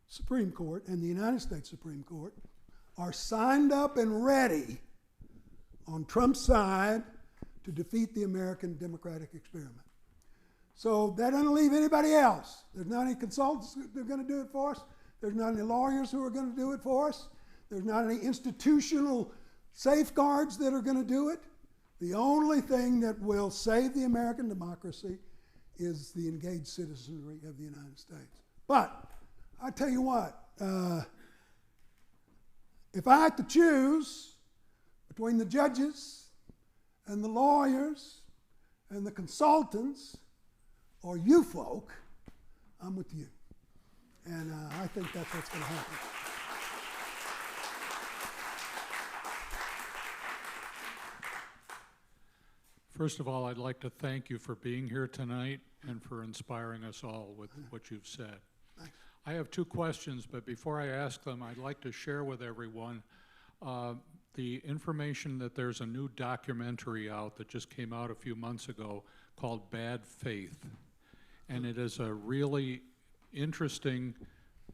Supreme Court and the United States Supreme Court are signed up and ready on Trump's side to defeat the American democratic experiment. So that doesn't leave anybody else. There's not any consultants that are going to do it for us. There's not any lawyers who are going to do it for us. There's not any institutional safeguards that are going to do it. The only thing that will save the American democracy is the engaged citizenry of the United States. But I tell you what, if I had to choose between the judges and the lawyers and the consultants or you folk, I'm with you. And I think that's what's going to happen. First of all, I'd like to thank you for being here tonight and for inspiring us all with what you've said. Thanks. I have two questions, but before I ask them, I'd like to share with everyone the information that there's a new documentary out that just came out a few months ago called Bad Faith. And it is a really interesting,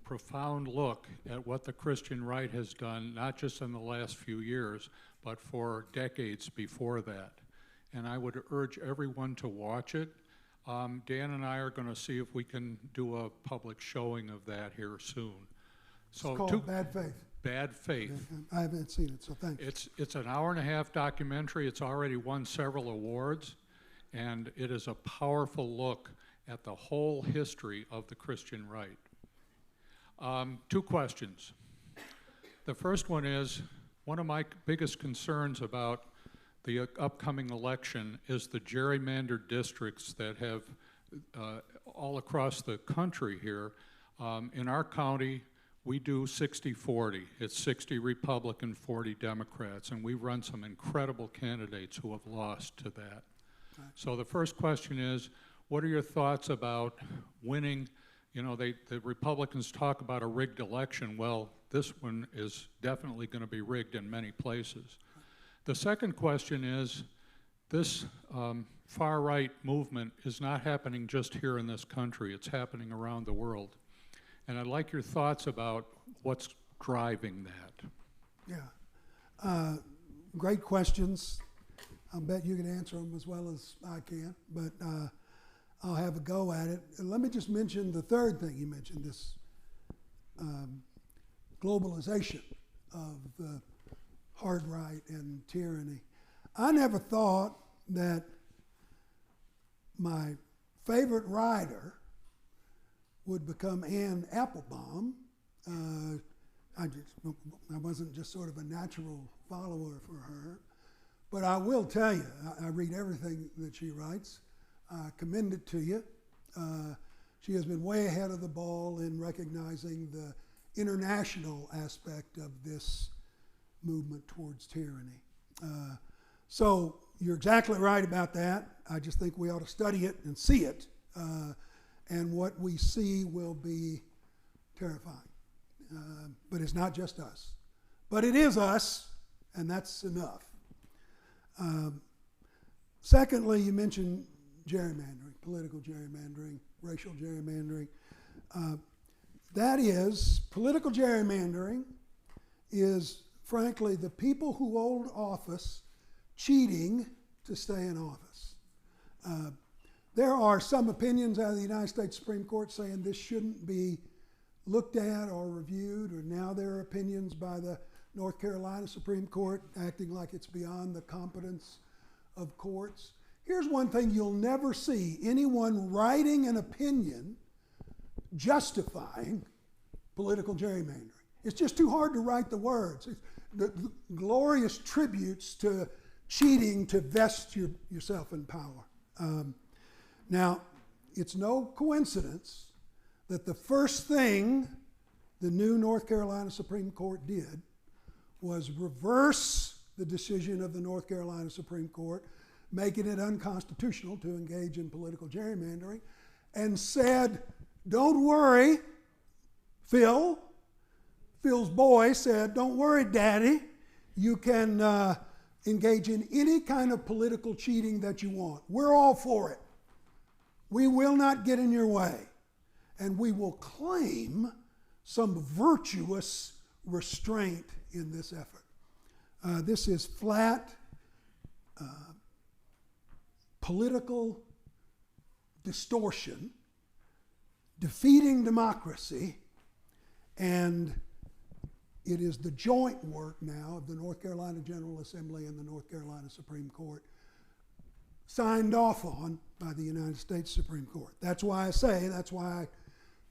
profound look at what the Christian right has done, not just in the last few years, but for decades before that. And I would urge everyone to watch it. Dan and I are going to see if we can do a public showing of that here soon. So it's called Bad Faith. Bad Faith. I haven't seen it, so thanks. It's an hour-and-a-half documentary. It's already won several awards, and it is a powerful look at the whole history of the Christian right. Two questions. The first one is, one of my biggest concerns about the upcoming election is the gerrymandered districts that have all across the country here. In our county, we do 60-40. It's 60 Republican, 40 Democrats, and we've run some incredible candidates who have lost to that. Right. So the first question is, what are your thoughts about winning? You know, the Republicans talk about a rigged election. Well, this one is definitely going to be rigged in many places. The second question is, this far-right movement is not happening just here in this country. It's happening around the world. And I'd like your thoughts about what's driving that. Yeah. Great questions. I'll bet you can answer them as well as I can, but I'll have a go at it. And let me just mention the third thing you mentioned, this globalization of the hard right and tyranny. I never thought that my favorite writer would become Anne Applebaum. I wasn't just sort of a natural follower for her. But I will tell you, I read everything that she writes. I commend it to you. She has been way ahead of the ball in recognizing the international aspect of this movement towards tyranny. So you're exactly right about that. I just think we ought to study it and see it. And what we see will be terrifying. But it's not just us. But it is us, and that's enough. Secondly, you mentioned gerrymandering, political gerrymandering, racial gerrymandering. That is, political gerrymandering is, frankly, the people who hold office cheating to stay in office. There are some opinions out of the United States Supreme Court saying this shouldn't be looked at or reviewed, or now there are opinions by the North Carolina Supreme Court acting like it's beyond the competence of courts. Here's one thing you'll never see: anyone writing an opinion justifying political gerrymandering. It's just too hard to write the words. It's the glorious tributes to cheating to vest yourself in power. Now, it's no coincidence that the first thing the new North Carolina Supreme Court did was reverse the decision of the North Carolina Supreme Court, making it unconstitutional to engage in political gerrymandering, and said, don't worry, Phil's boy said, don't worry, Daddy, you can engage in any kind of political cheating that you want. We're all for it. We will not get in your way. And we will claim some virtuous restraint in this effort. This is flat political distortion, defeating democracy, and it is the joint work now of the North Carolina General Assembly and the North Carolina Supreme Court, signed off on by the United States Supreme Court. That's why I say,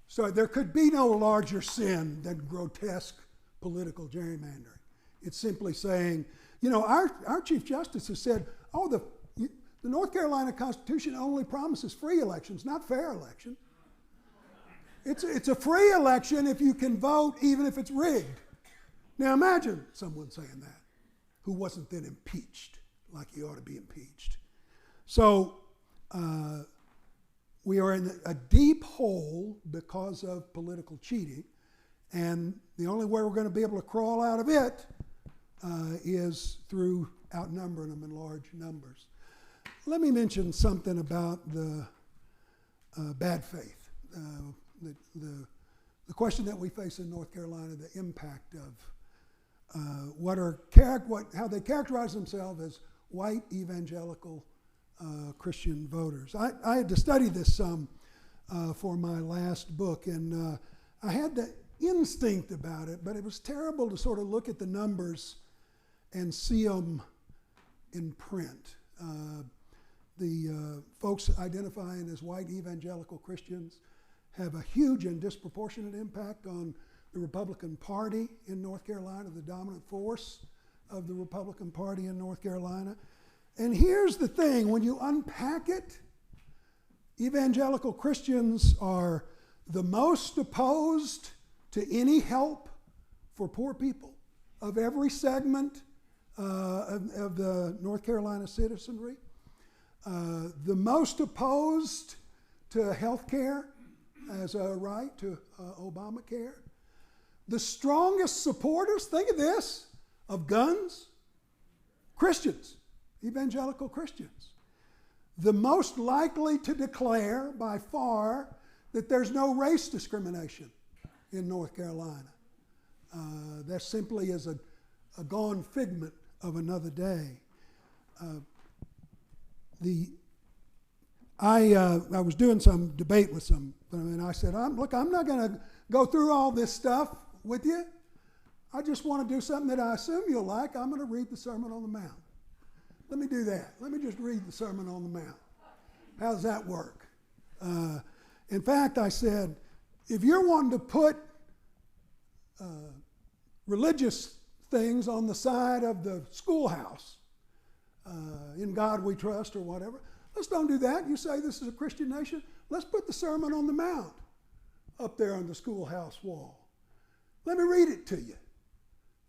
so there could be no larger sin than grotesque political gerrymandering. It's simply saying, our Chief Justice has said, the North Carolina Constitution only promises free elections, not fair elections. It's a free election if you can vote, even if it's rigged. Now imagine someone saying that, who wasn't then impeached like he ought to be impeached. So we are in a deep hole because of political cheating, and the only way we're going to be able to crawl out of it is through outnumbering them in large numbers. Let me mention something about the bad faith. The question that we face in North Carolina, the impact of how they characterize themselves as white evangelical Christian voters. I had to study this some for my last book, and I had the instinct about it, but it was terrible to sort of look at the numbers and see them in print. The folks identifying as white evangelical Christians have a huge and disproportionate impact on the Republican Party in North Carolina, the dominant force of the Republican Party in North Carolina. And here's the thing, when you unpack it, evangelical Christians are the most opposed to any help for poor people of every segment of the North Carolina citizenry, the most opposed to health care as a right, to Obamacare, the strongest supporters, think of this, of guns, Christians, evangelical Christians. The most likely to declare by far that there's no race discrimination in North Carolina. That simply is a gone figment of another day. I was doing some debate with some, and I said, look, I'm not going to go through all this stuff with you. I just want to do something that I assume you'll like. I'm going to read the Sermon on the Mount. Let me do that. Let me just read the Sermon on the Mount. How does that work? In fact, I said, if you're wanting to put religious things on the side of the schoolhouse, in God we trust or whatever, let's don't do that. You say this is a Christian nation. Let's put the Sermon on the Mount up there on the schoolhouse wall. Let me read it to you.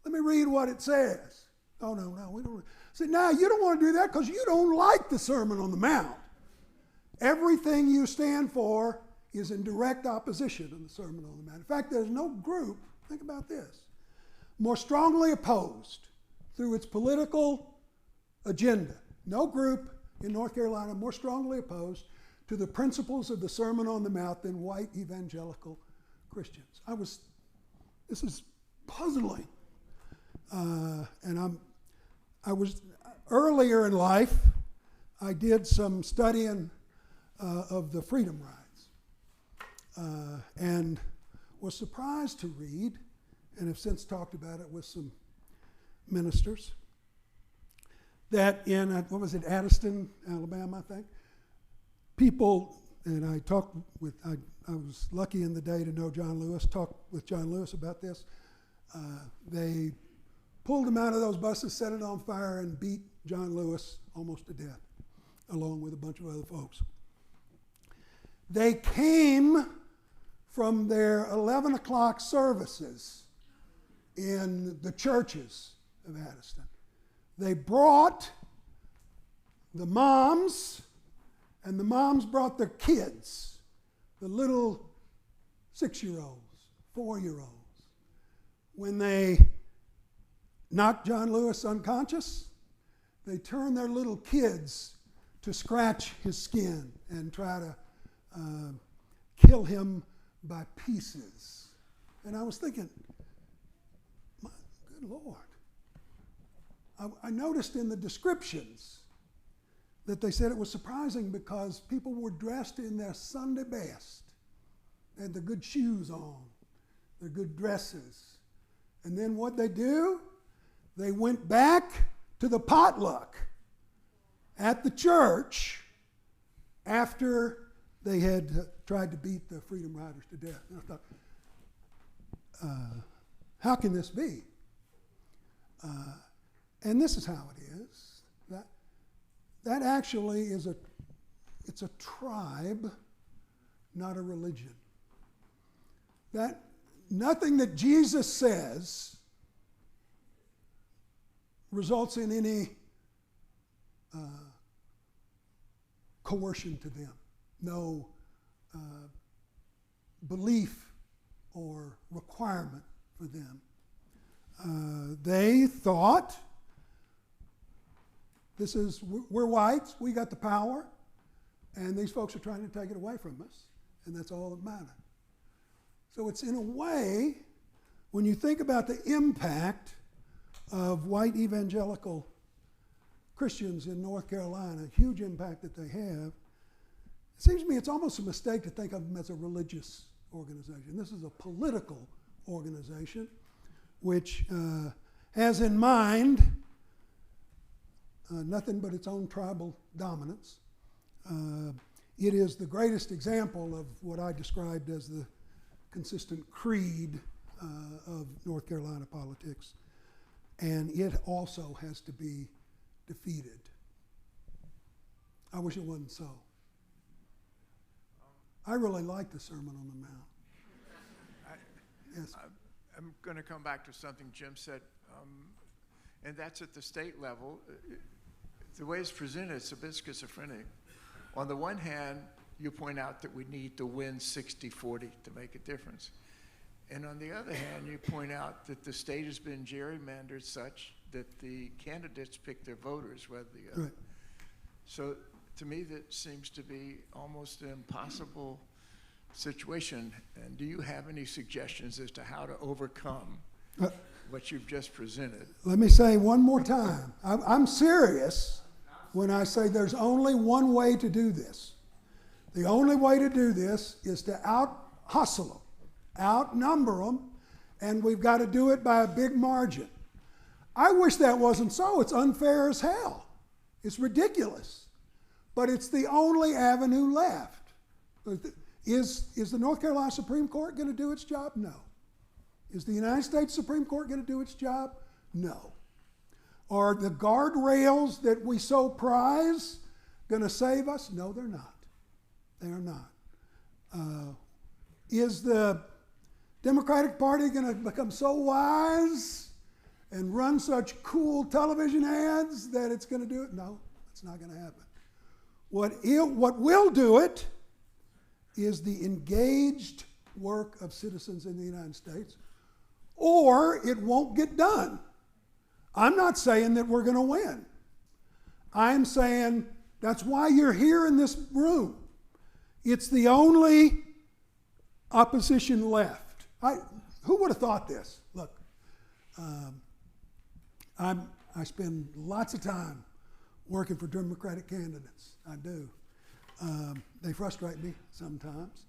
Let me read what it says. Oh, no, we don't. See, now you don't want to do that because you don't like the Sermon on the Mount. Everything you stand for is in direct opposition to the Sermon on the Mount. In fact, there's no group, think about this, more strongly opposed through its political agenda. No group in North Carolina more strongly opposed to the principles of the Sermon on the Mount than white evangelical Christians. This is puzzling. And I was, earlier in life, I did some studying of the freedom rides. And was surprised to read, and have since talked about it with some ministers, that in, Addiston, Alabama, I think, people, and I talked with, I was lucky in the day to know John Lewis, talked with John Lewis about this. They pulled him out of those buses, set it on fire, and beat John Lewis almost to death, along with a bunch of other folks. They came from their 11 o'clock services in the churches of Addiston. They brought the moms, and the moms brought their kids, the little 6-year-olds, 4-year-olds. When they knocked John Lewis unconscious, they turned their little kids to scratch his skin and try to kill him by pieces. And I was thinking, my good Lord. I noticed in the descriptions that they said it was surprising because people were dressed in their Sunday best. They had the good shoes on, their good dresses. And then what they do? They went back to the potluck at the church after they had tried to beat the Freedom Riders to death. And I thought, how can this be? And this is how it is. That actually is it's a tribe, not a religion. That nothing that Jesus says results in any coercion to them. No belief or requirement for them. They thought, we're whites, we got the power, and these folks are trying to take it away from us, and that's all that matters. So it's in a way, when you think about the impact of white evangelical Christians in North Carolina, huge impact that they have, it seems to me it's almost a mistake to think of them as a religious organization. This is a political organization which has in mind nothing but its own tribal dominance. It is the greatest example of what I described as the consistent creed of North Carolina politics, and it also has to be defeated. I wish it wasn't so. I really like the Sermon on the Mount. Yes. I'm going to come back to something Jim said, and that's at the state level. The way it's presented, it's a bit schizophrenic. On the one hand, you point out that we need to win 60-40 to make a difference. And on the other hand, you point out that the state has been gerrymandered such that the candidates pick their voters rather than the other. Right. So to me, that seems to be almost an impossible situation. And do you have any suggestions as to how to overcome what you've just presented? Let me say one more time. I'm serious when I say there's only one way to do this. The only way to do this is to out-hustle them, outnumber them, and we've got to do it by a big margin. I wish that wasn't so. It's unfair as hell. It's ridiculous. But it's the only avenue left. Is the North Carolina Supreme Court going to do its job? No. Is the United States Supreme Court going to do its job? No. Are the guardrails that we so prize going to save us? No, they're not. They are not. Is the Democratic Party going to become so wise and run such cool television ads that it's going to do it? No, it's not going to happen. What will do it is the engaged work of citizens in the United States, or it won't get done. I'm not saying that we're going to win. I'm saying that's why you're here in this room. It's the only opposition left. Who would have thought this? Look, I spend lots of time working for Democratic candidates. I do. They frustrate me sometimes.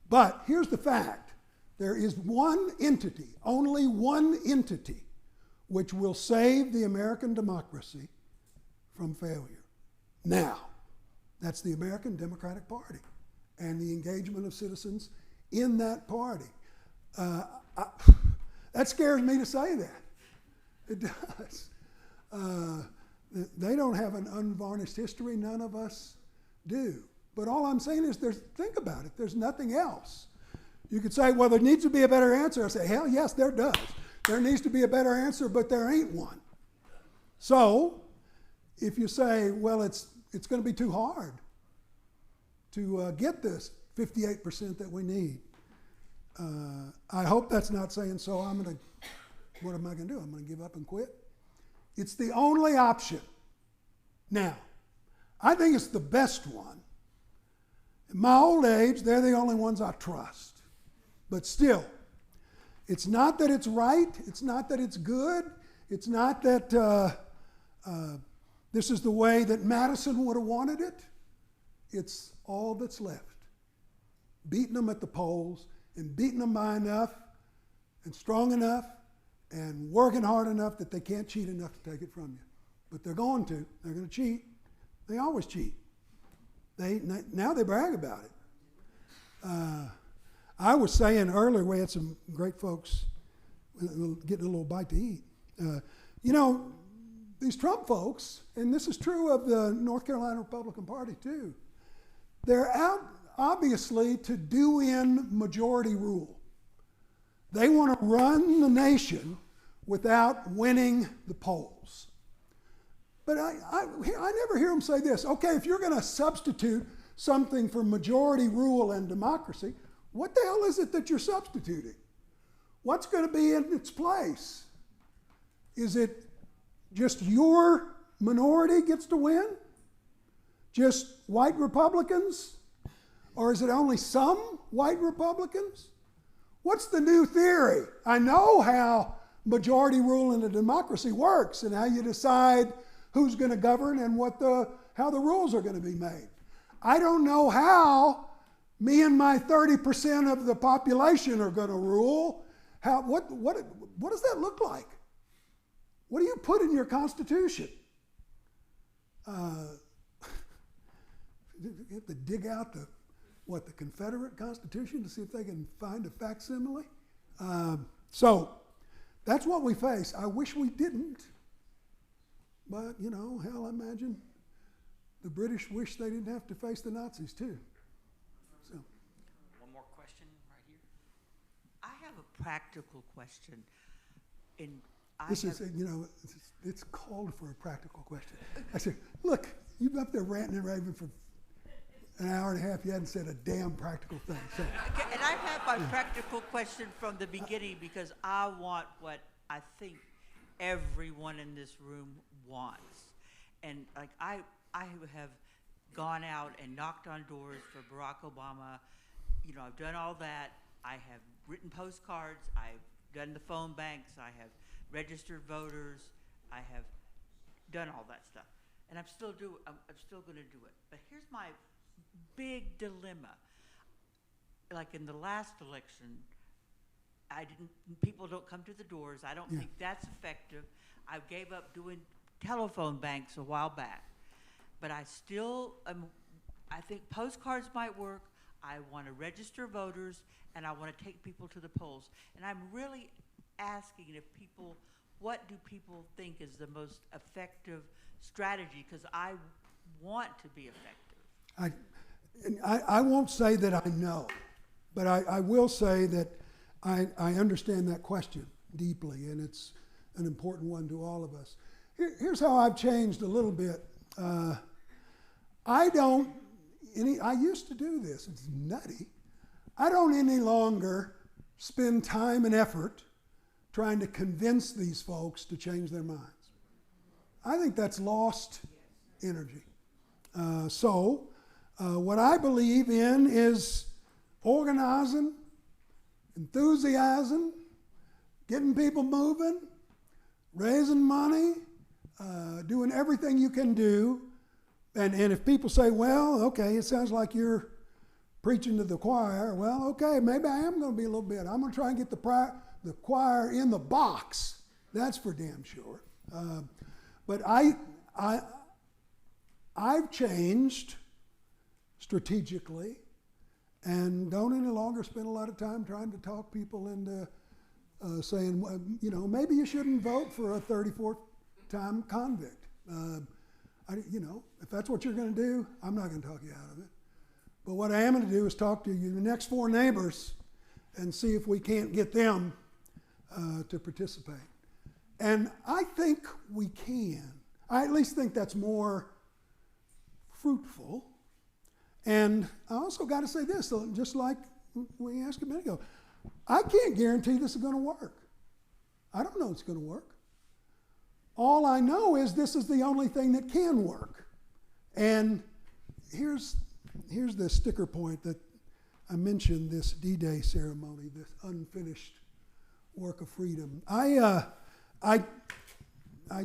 But here's the fact. There is one entity, only one entity, which will save the American democracy from failure. Now, that's the American Democratic Party and the engagement of citizens in that party. That scares me to say that. It does. They don't have an unvarnished history. None of us do. But all I'm saying is, think about it. There's nothing else. You could say, well, there needs to be a better answer. I say, hell yes, there does. There needs to be a better answer, but there ain't one. So, if you say, well, it's going to be too hard to get this 58% that we need, I hope that's not saying, so what am I going to do? I'm going to give up and quit? It's the only option. Now, I think it's the best one. In my old age, they're the only ones I trust. But still, it's not that it's right. It's not that it's good. It's not that this is the way that Madison would have wanted it. It's all that's left. Beating them at the polls and beating them by enough and strong enough and working hard enough that they can't cheat enough to take it from you. But they're going to. They're going to cheat. They always cheat. Now they brag about it. I was saying earlier, we had some great folks getting a little bite to eat. These Trump folks, and this is true of the North Carolina Republican Party too, they're out obviously to do in majority rule. They want to run the nation without winning the polls. But I never hear them say this. Okay, if you're going to substitute something for majority rule and democracy, what the hell is it that you're substituting? What's going to be in its place? Is it just your minority gets to win? Just white Republicans? Or is it only some white Republicans? What's the new theory? I know how majority rule in a democracy works and how you decide who's going to govern and how the rules are going to be made. I don't know how me and my 30% of the population are going to rule. What does that look like? What do you put in your Constitution? You have to dig out the Confederate Constitution to see if they can find a facsimile? So that's what we face. I wish we didn't. But, hell, I imagine the British wish they didn't have to face the Nazis, too. So. One more question right here. I have a practical question. It's called for a practical question. I said, look, you've been up there ranting and raving for an hour and a half, you hadn't said a damn practical thing. So, Okay, and I've had my practical question from the beginning because I want what I think everyone in this room wants. And like I have gone out and knocked on doors for Barack Obama. You know, I've done all that. I have written postcards. I've done the phone banks. I have registered voters. I have done all that stuff. And I'm still going to do it. But here's my big dilemma. Like in the last election, people don't come to the doors. I don't think that's effective. I gave up doing telephone banks a while back. But I still I think postcards might work. I want to register voters, and I want to take people to the polls. And I'm really asking what do people think is the most effective strategy? Because I want to be effective. I won't say that I know, but I will say that I understand that question deeply, and it's an important one to all of us. Here's how I've changed a little bit. I used to do this. It's nutty. I don't any longer spend time and effort trying to convince these folks to change their minds. I think that's lost energy. What I believe in is organizing, enthusiasm, getting people moving, raising money, doing everything you can do. And if people say, well, okay, it sounds like you're preaching to the choir. Well, okay, maybe I am going to be a little bit. I'm going to try and get the choir in the box. That's for damn sure. But I've changed strategically and don't any longer spend a lot of time trying to talk people into saying, maybe you shouldn't vote for a 34th-time convict. If that's what you're going to do, I'm not going to talk you out of it. But what I am going to do is talk to your next 4 neighbors and see if we can't get them to participate. And I think we can. I at least think that's more fruitful. And I also got to say this, just like we asked a minute ago, I can't guarantee this is going to work. I don't know it's going to work. All I know is this is the only thing that can work. And here's the sticker point that I mentioned, this D-Day ceremony, this unfinished work of freedom. I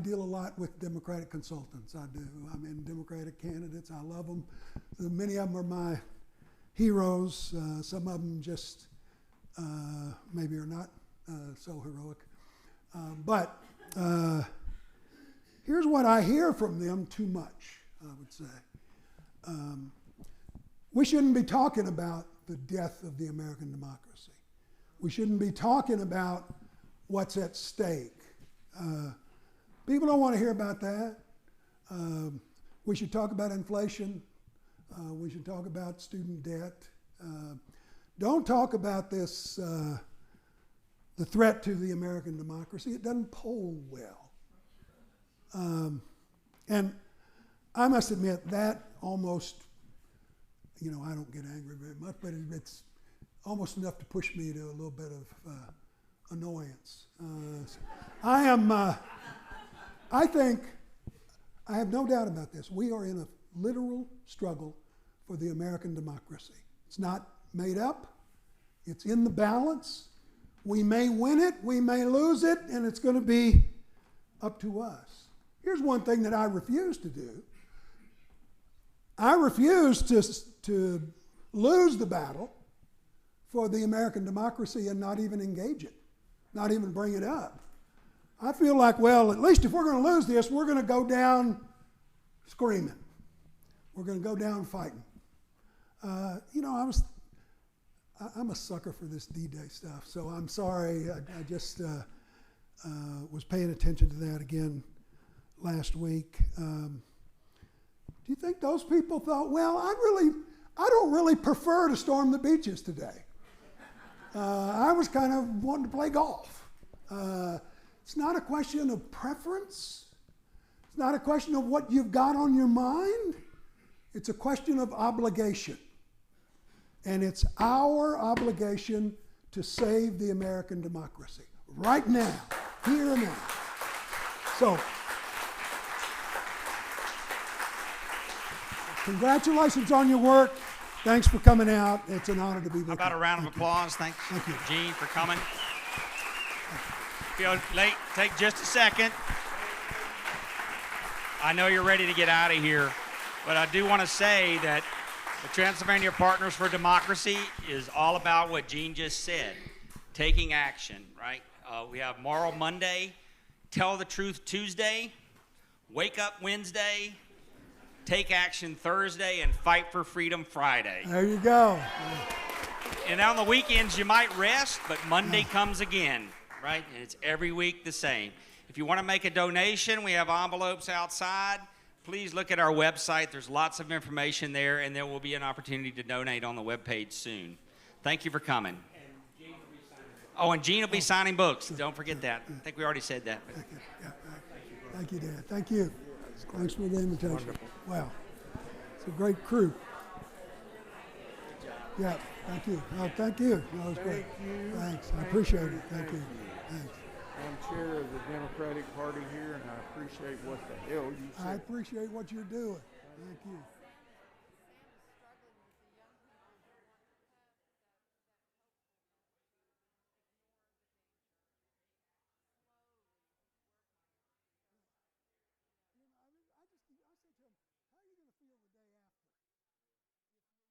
deal a lot with Democratic consultants. I do. I'm in Democratic candidates. I love them. Many of them are my heroes. Some of them just maybe are not so heroic. But here's what I hear from them too much, I would say. We shouldn't be talking about the death of the American democracy. We shouldn't be talking about what's at stake. People don't want to hear about that. We should talk about inflation. We should talk about student debt. Don't talk about this, the threat to the American democracy. It doesn't poll well. And I must admit that almost, I don't get angry very much, but it's almost enough to push me to a little bit of annoyance. I think, I have no doubt about this, we are in a literal struggle for the American democracy. It's not made up. It's in the balance. We may win it, we may lose it, and it's going to be up to us. Here's one thing that I refuse to do. I refuse to lose the battle for the American democracy and not even engage it, not even bring it up. I feel like, well, at least if we're going to lose this, we're going to go down screaming. We're going to go down fighting. I'm a sucker for this D-Day stuff, so I'm sorry. I just was paying attention to that again last week. Do you think those people thought, well, I don't really prefer to storm the beaches today. I was kind of wanting to play golf. It's not a question of preference. It's not a question of what you've got on your mind. It's a question of obligation. And it's our obligation to save the American democracy right now, here and now. So, congratulations on your work. Thanks for coming out. It's an honor to be with you. How about a round of applause? Thanks, Thank you. Gene, for coming. If you're late, take just a second. I know you're ready to get out of here, but I do want to say that the Transylvania Partners for Democracy is all about what Gene just said, taking action, right? We have Moral Monday, Tell the Truth Tuesday, Wake Up Wednesday, Take Action Thursday, and Fight for Freedom Friday. There you go. And on the weekends, you might rest, but Monday comes again, right? And it's every week the same. If you want to make a donation, we have envelopes outside. Please look at our website. There's lots of information there, and there will be an opportunity to donate on the webpage soon. Thank you for coming. Oh, and Gene will be signing books. Don't forget that. I think we already said that. Thank you. Yeah, thank you, Dad. Thank you. Thanks for the invitation. Wonderful. Wow. It's a great crew. Yeah, thank you. No, thank you. No, it's great. Thanks. I appreciate it. Thank you. Thanks. I'm chair of the Democratic Party here, and I appreciate what the hell you said. I appreciate what you're doing. Thank you.